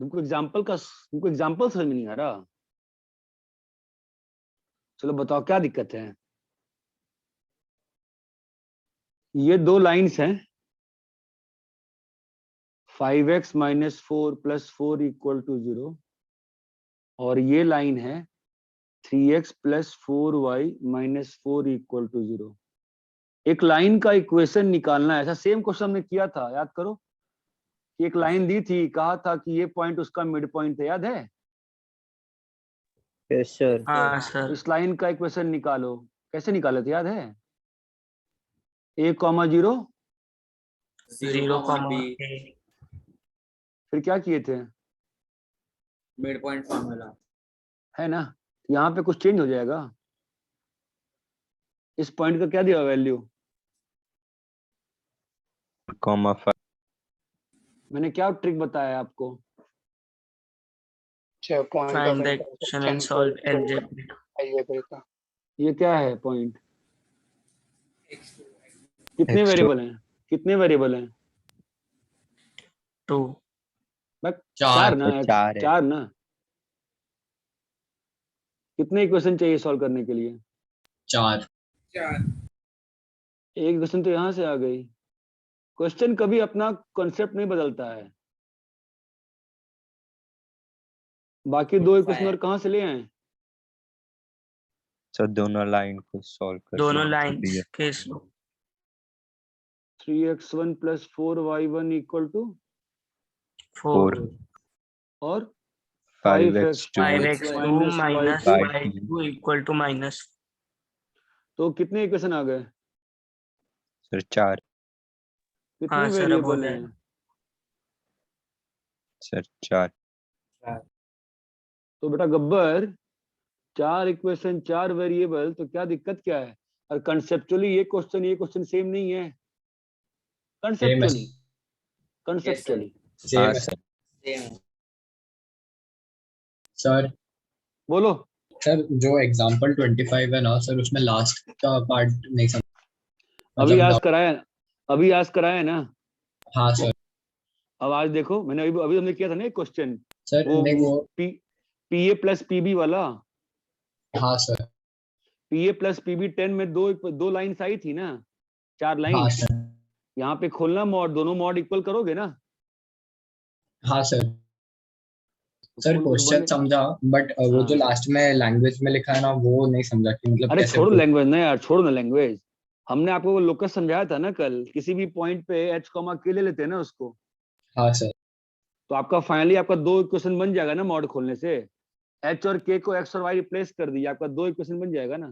तुमको एग्जाम्पल समझ में नहीं आ रहा? चलो बताओ क्या दिक्कत है। ये दो लाइंस हैं, 5x - 4 + 4 = 0, और ये लाइन है 3x + 4y - 4 = 0। एक लाइन का इक्वेशन निकालना है। ऐसा सेम क्वेश्चन हमने किया था, याद करो। एक लाइन दी थी, कहा था कि ये पॉइंट उसका मिड पॉइंट है, याद है? Yes sir. हाँ सर। इस लाइन का इक्वेशन निकालो। कैसे निकाले थे, याद है? a, 0 0, b फिर क्या किए थे? मिड पॉइंट फार्मूला है ना? यहाँ पे कुछ चेंज हो जाएगा। इस पॉइंट का क्या दिया वैल्यू? (5). मैंने क्या ट्रिक बताया आपको? Find the equation and solve algebra. ये क्या है पॉइंट? कितने वेरिएबल हैं? कितने वेरिएबल हैं? 2 बस चार ना, चार है। चार ना। कितने इक्वेशन चाहिए सॉल्व करने के लिए? 4 4 एक इक्वेशन तो यहां से आ गई। क्वेश्चन कभी अपना कॉन्सेप्ट नहीं बदलता है। बाकी 2 इक्वेशन और कहां से ले आए? सर दोनों लाइन को सॉल्व कर दोनों दिया तो लाइंस दिया। के slope 3x1 + 4y1 = 4 4 और 5x2 5x2 minus y2 equal to minus। तो कितने इक्वेशन आ गए? सर 4 कितने हाँ सर, अब हो वेरिएबल हैं? जाएगा। सर 4 तो बेटा गब्बर, 4 इक्वेशन 4 वेरिएबल, तो क्या दिक्कत क्या है? और कंसेप्चुअली ये क्वेश्चन सेम नहीं है। कंसेप्चुअली कंसेप्चुअली सेम हाँ है सर। सर। बोलो। सर जो एग्जांपल 25 है ना सर, उसमें लास्ट का पार्ट नहीं समझ। अभी आज कराया ना? हाँ सर। अब आज देखो, मैंने अभी हमने किया था ना एक क्वेश्चन, सर वो नहीं वो पीए प्लस पीबी वाला। हाँ सर। पीए प्लस पीबी 10 में दो लाइंस आई थी ना, 4 हाँ लाइन। सर। यहाँ पे खोलना मॉड, दोनों मॉड इक्वल करोगे ना? हाँ सर। सर खोल क्वेश्चन समझा, बट वो जो हाँ। लास्ट में लैंग्वेज में लिखा है ना, वो नहीं समझा कि मतलब अरे कैसे छोड़ो लैंग्वेज ना यार, छोड़ो ना लैंग्वेज। हमने आपको वो लोकस समझाया था ना कल, किसी भी पॉइंट पे h, k ले लेते हैं ना उसको। हाँ सर। तो आपका फाइनली आपका 2 इक्वेशन बन जाएगा ना मॉड खोलने से। h और k को x और y रिप्लेस कर दिया, आपका 2 इक्वेशन बन जाएगा ना।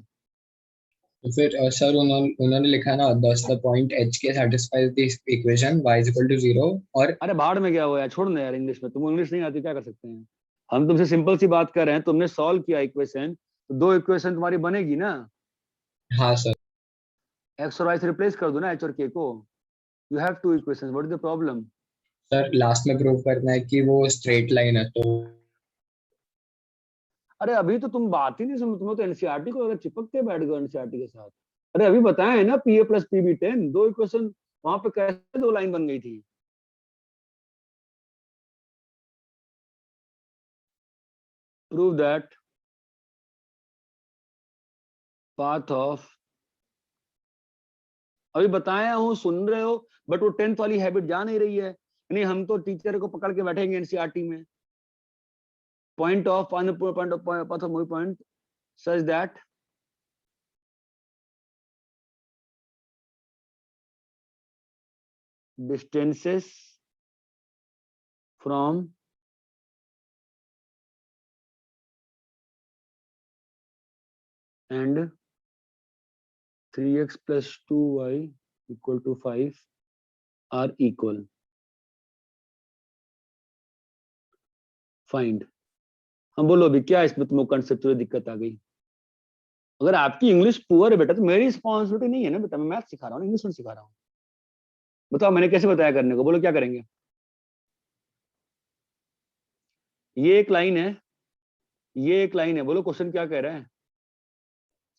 तो फिर सर उन्होंने लिखा है ना, thus the point h k satisfies the equation y is equal to 0 और अरे बाहर में गया हुआ यार, छोड़ ना यार इंग्लिश में, तुम इंग्लिश नहीं आती क्या कर सकते हैं। हम तुमसे सिंपल सी बात कर रहे हैं, तुमने सॉल्व किया इक्वेशन, तो 2 इक्वेशन तुम्हारी बनेगी ना। हाँ सर। x और y से रिप्लेस कर दो ना h और k को। You have 2 equations, what is the problem? Sir last में प्रूव करना है कि वो स्ट्रेट लाइन है, तो अरे अभी तो तुम बात ही नहीं सुन, तुम्हें तो एनसीईआरटी को अगर चिपक के बैठ गए एनसीईआरटी के साथ। अरे अभी बताया है ना, पीए प्लस पीबी 10 2 इक्वेशन, वहां पे कैसे 2 लाइन बन गई थी? प्रूव दैट पाथ ऑफ, अभी बताया हूँ, सुन रहे हो, बट वो 10th वाली हैबिट जा नहीं रही है। नहीं, हम तो टीचर को पकड़ के बैठेंगे एनसीईआरटी में। Point of point of path of move point such that distances from and 3x plus 2y equal to 5 are equal. Find. हम बोलो अभी क्या इसमें तुमको कंसेप्चुअल दिक्कत आ गई? अगर आपकी इंग्लिश पुअर है बेटा, तो मेरी रिस्पॉन्सिबिलिटी नहीं है ना बेटा, मैं मैथ सिखा रहा हूँ, इंग्लिश में सिखा रहा हूँ। बताओ मैंने कैसे बताया करने को, बोलो क्या करेंगे? ये एक लाइन है, ये एक लाइन है, बोलो क्वेश्चन क्या कह रहा है?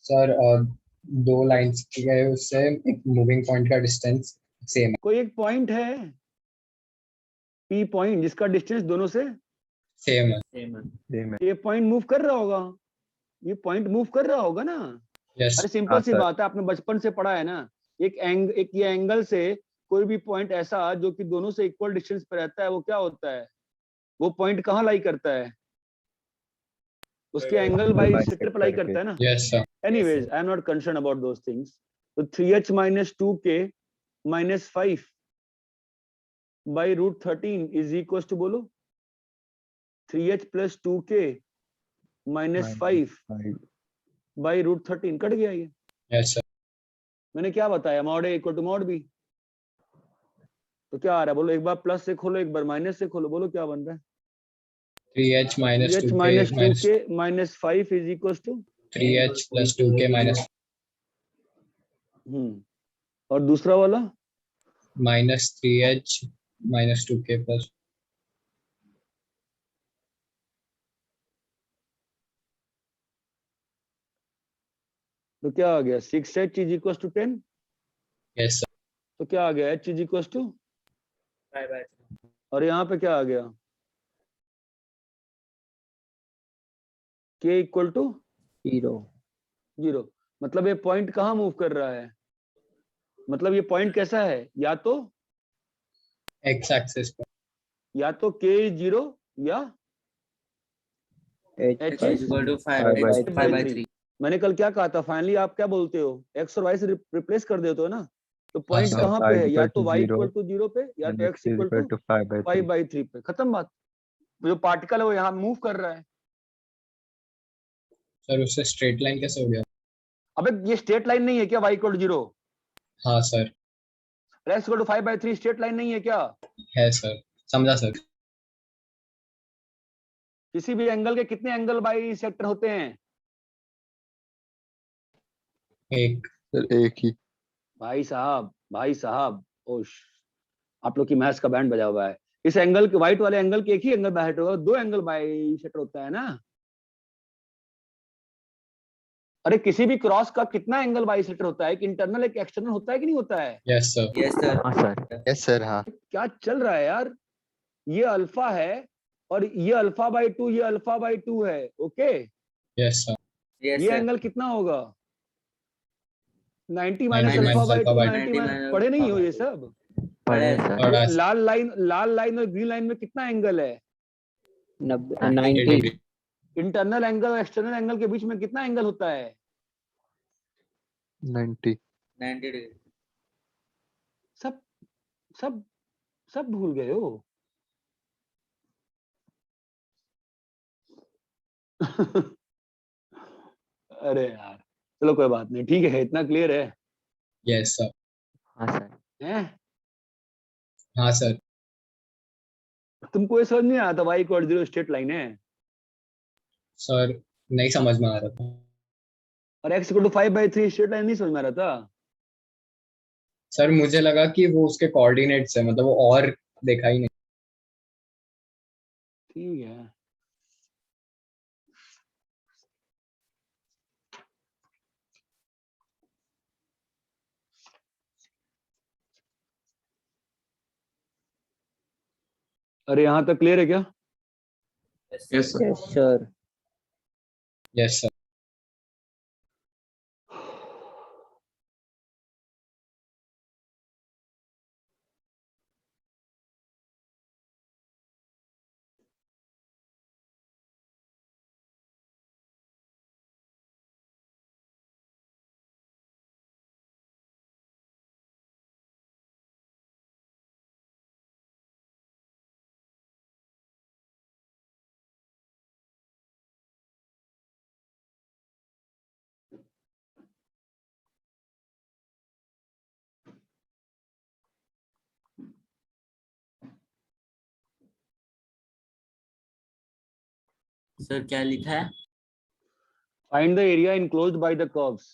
सर 2 लाइंस के उससे एक मूविंग पॉइंट का डिस्टेंस सेम है। कोई एक पॉइंट है पी पॉइंट जिसका डिस्टेंस दोनों से सेम है। ये पॉइंट मूव कर रहा होगा, ये पॉइंट मूव कर रहा होगा ना। यस। अरे सिंपल सी बात है, आपने बचपन से पढ़ा है ना। एक ये एंगल से कोई भी पॉइंट ऐसा जो कि दोनों से इक्वल डिस्टेंस पे रहता है, वो क्या होता है? वो पॉइंट कहाँ लाई करता है? उसके एंगल बाई सेक्टर पे लाई करता है ना। Yes sir. Anyways I am not concern about those things. तो 3h minus 2k minus 5 by root 13 is equals to बोलो 3h plus 2k minus 5 by root 13। Cut गया ये। Yes sir. मैंने क्या बताया? Mod a equal to mod b. तो क्या आ रहा है बोलो, एक बार प्लस से खोलो, एक बार माइनस से खोलो, बोलो क्या बन रहा है? 3h minus 3h 2k minus minus 2k minus 5 is equals to 3h plus 2k minus और दूसरा वाला minus 3h minus 2k plus तो क्या आ गया? 6h is equals to 10। Yes sir. तो क्या आ गया, h इज इक्वल टू, 5/3 और यहाँ पे क्या आ गया, k इक्वल टू 0। मतलब ये पॉइंट कहाँ मूव कर रहा है, मतलब ये पॉइंट कैसा है, या तो एक्स एक्सिस पर। k इज 0 या h x is equal to 5/3। मैंने कल क्या कहा था, फाइनली आप क्या बोलते हो, x और y से रिप्लेस कर देते हो ना, तो पॉइंट सर। कहाँ पे है, या तो y 0 इक्वल टू 0 पे या and तो x x इक्वल टू 5/3 5/3 पे, खत्म बात। जो पार्टिकल है वो यहाँ मूव कर रहा है। सर उससे स्ट्रेट लाइन कैसे हो गया? अबे ये स्ट्रेट लाइन नहीं है क्या, y इक्वल टू 0, हाँ sir, x equal to 5/3 straight line नहीं है क्या? है सर, समझा सर। किसी भी एंगल के कितने एंगल बाई सेक्टर होते हैं? एक। सर एक ही। भाई साहब, ओश, आप लोग की मैथ्स का बैंड बजा हुआ है। इस एंगल के, व्हाइट वाले एंगल के एक ही एंगल बाई होगा, 2 एंगल बाई सेक्टर होता है ना। अरे किसी भी क्रॉस का कितना एंगल बाई सेक्टर होता है, एक इंटरनल एक एक्सटर्नल होता है कि नहीं होता है? Yes sir. यस सर हाँ सर। Yes sir. हाँ क्या चल रहा है यार, ये अल्फा है और ये अल्फा बाई 2, ये अल्फा बाई 2 है, ओके। Yes sir. यस ये सर एंगल कितना होगा, 90 माइनस 90 अल्फा बाई 2, 90 90 माइनस, पढ़े नहीं हो ये सब? पढ़े सर सर। बड़ा लाल लाइन और ग्रीन लाइन में कितना एंगल है, 90 डिग्री। इंटरनल एंगल और एक्सटर्नल एंगल के बीच में कितना एंगल होता है? 90। 90 डिग्री। सब सब सब भूल गए हो। अरे यार चलो कोई बात नहीं, ठीक है, इतना क्लियर है। Yes sir. हाँ सर। हैं? हाँ सर। तुमको ये समझ नहीं आया था y इक्वल 0 स्ट्रेट लाइन है, सर नहीं समझ में आ रहा था। और x equal to 5/3 straight line नहीं समझ में आ रहा था? सर मुझे लगा कि वो उसके कोऑर्डिनेट्स है, मतलब वो और देखा ही नहीं। ठीक है। अरे यहाँ तक क्लियर है क्या? Yes sir. Yes sir. Yes sir. Sir क्या लिखा है? Find the area enclosed by the curves.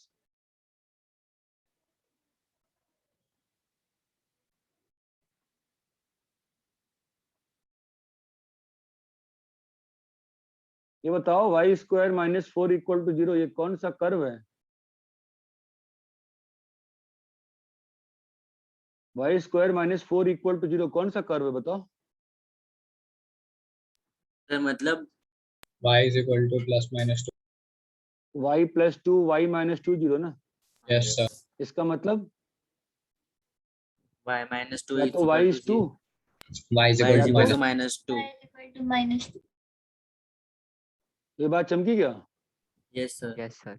ये बताओ y square minus 4 equal to 0 ये कौन सा कर्व है? y square minus 4 equal to 0 कौन सा कर्व है बताओ? सर मतलब y is equal to plus minus 2। y plus 2 y minus 2 0 ना। Yes sir. इसका मतलब y माइनस 2 या इज तो y equal is 2 y is y equal is to equal to minus. -2। Equal to -2। ये बात चमकी क्या? Yes sir. Yes sir.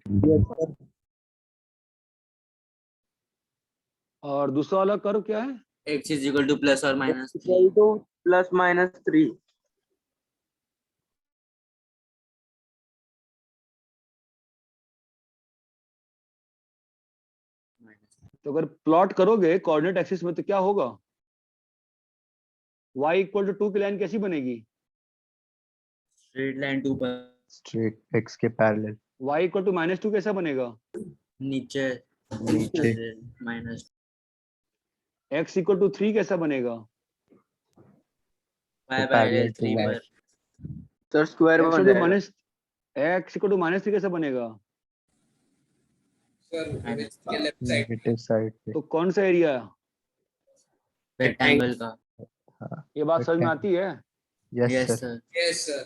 और दूसरा वाला कर्व क्या है? x is equal to plus और minus 3। Equal to plus minus 3। तो अगर प्लॉट करोगे कोऑर्डिनेट एक्सिस में तो क्या होगा? y इक्वल टू 2 की लाइन कैसी बनेगी? स्ट्रेट लाइन 2 पर स्ट्रेट x के पैरेलल। y इक्वल टू -2 कैसा बनेगा? नीचे नीचे। माइनस x इक्वल टू 3 कैसा बनेगा? y parallel to 3 y। पर सर स्क्वायर x बन इक्वल टू जाएगा। x इक्वल टू -3 कैसा बनेगा? सर इसके लेफ्ट साइड नेगेटिव साइड पे। तो कौन सा एरिया? रेक्टेंगल का। ये बात समझ में आती है? Yes yes sir. Sir. Yes sir.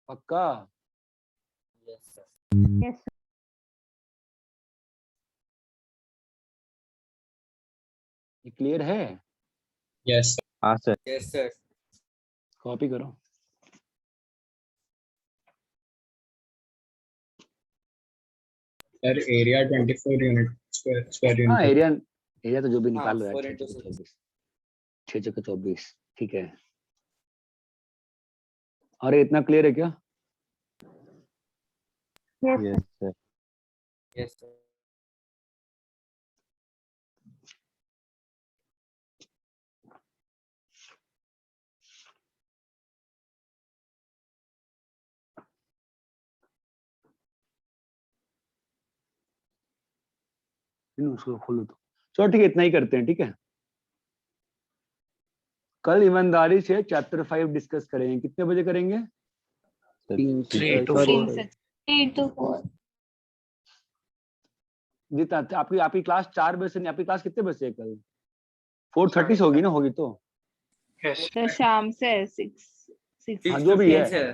पक्का? Yes sir. Yes. ये क्लियर है? यस हाँ सर। Yes sir. कॉपी करो। सर एरिया 24 यूनिट स्क्वायर हाँ यूनिट। एरिया तो जो भी निकाल लो यार, 4 6 into चौके 6। 24, 6 चौके 24, ठीक है। अरे इतना क्लियर है क्या? Yes. Yes sir. Yes sir. उसको खोलो तो। चलो ठीक है, इतना ही करते हैं, ठीक है। कल ईमानदारी से चैप्टर 5 डिस्कस करेंगे। कितने बजे करेंगे? 3 to sorry 4। 3 to 4. जितना आपकी क्लास 4 बजे से नहीं, आपकी क्लास कितने बजे से है कल? 4:30 से होगी ना? होगी तो यस तो शाम से 6 हाँ जो भी है, 6:15 से।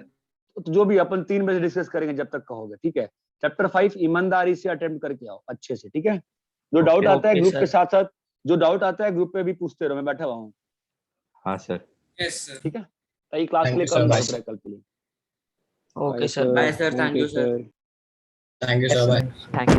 तो जो भी अपन 3 बजे डिस्कस करेंगे जब तक कहोगे, ठीक है। चैप्टर 5 ईमानदारी से अटेम्प्ट करके आओ अच्छे से, ठीक है। जो डाउट आता है ओके ग्रुप सर। के साथ साथ, जो डाउट आता है ग्रुप पे भी पूछते रहो, मैं बैठा हुआ हूँ, हाँ सर। Yes sir. ठीक है। ताकि क्लास के थैंक लिए यू सर। कम बाय डाउट रहे कल के लिए। Okay sir. Bye sir. Thank you sir. Thank you sir. Bye. Thank you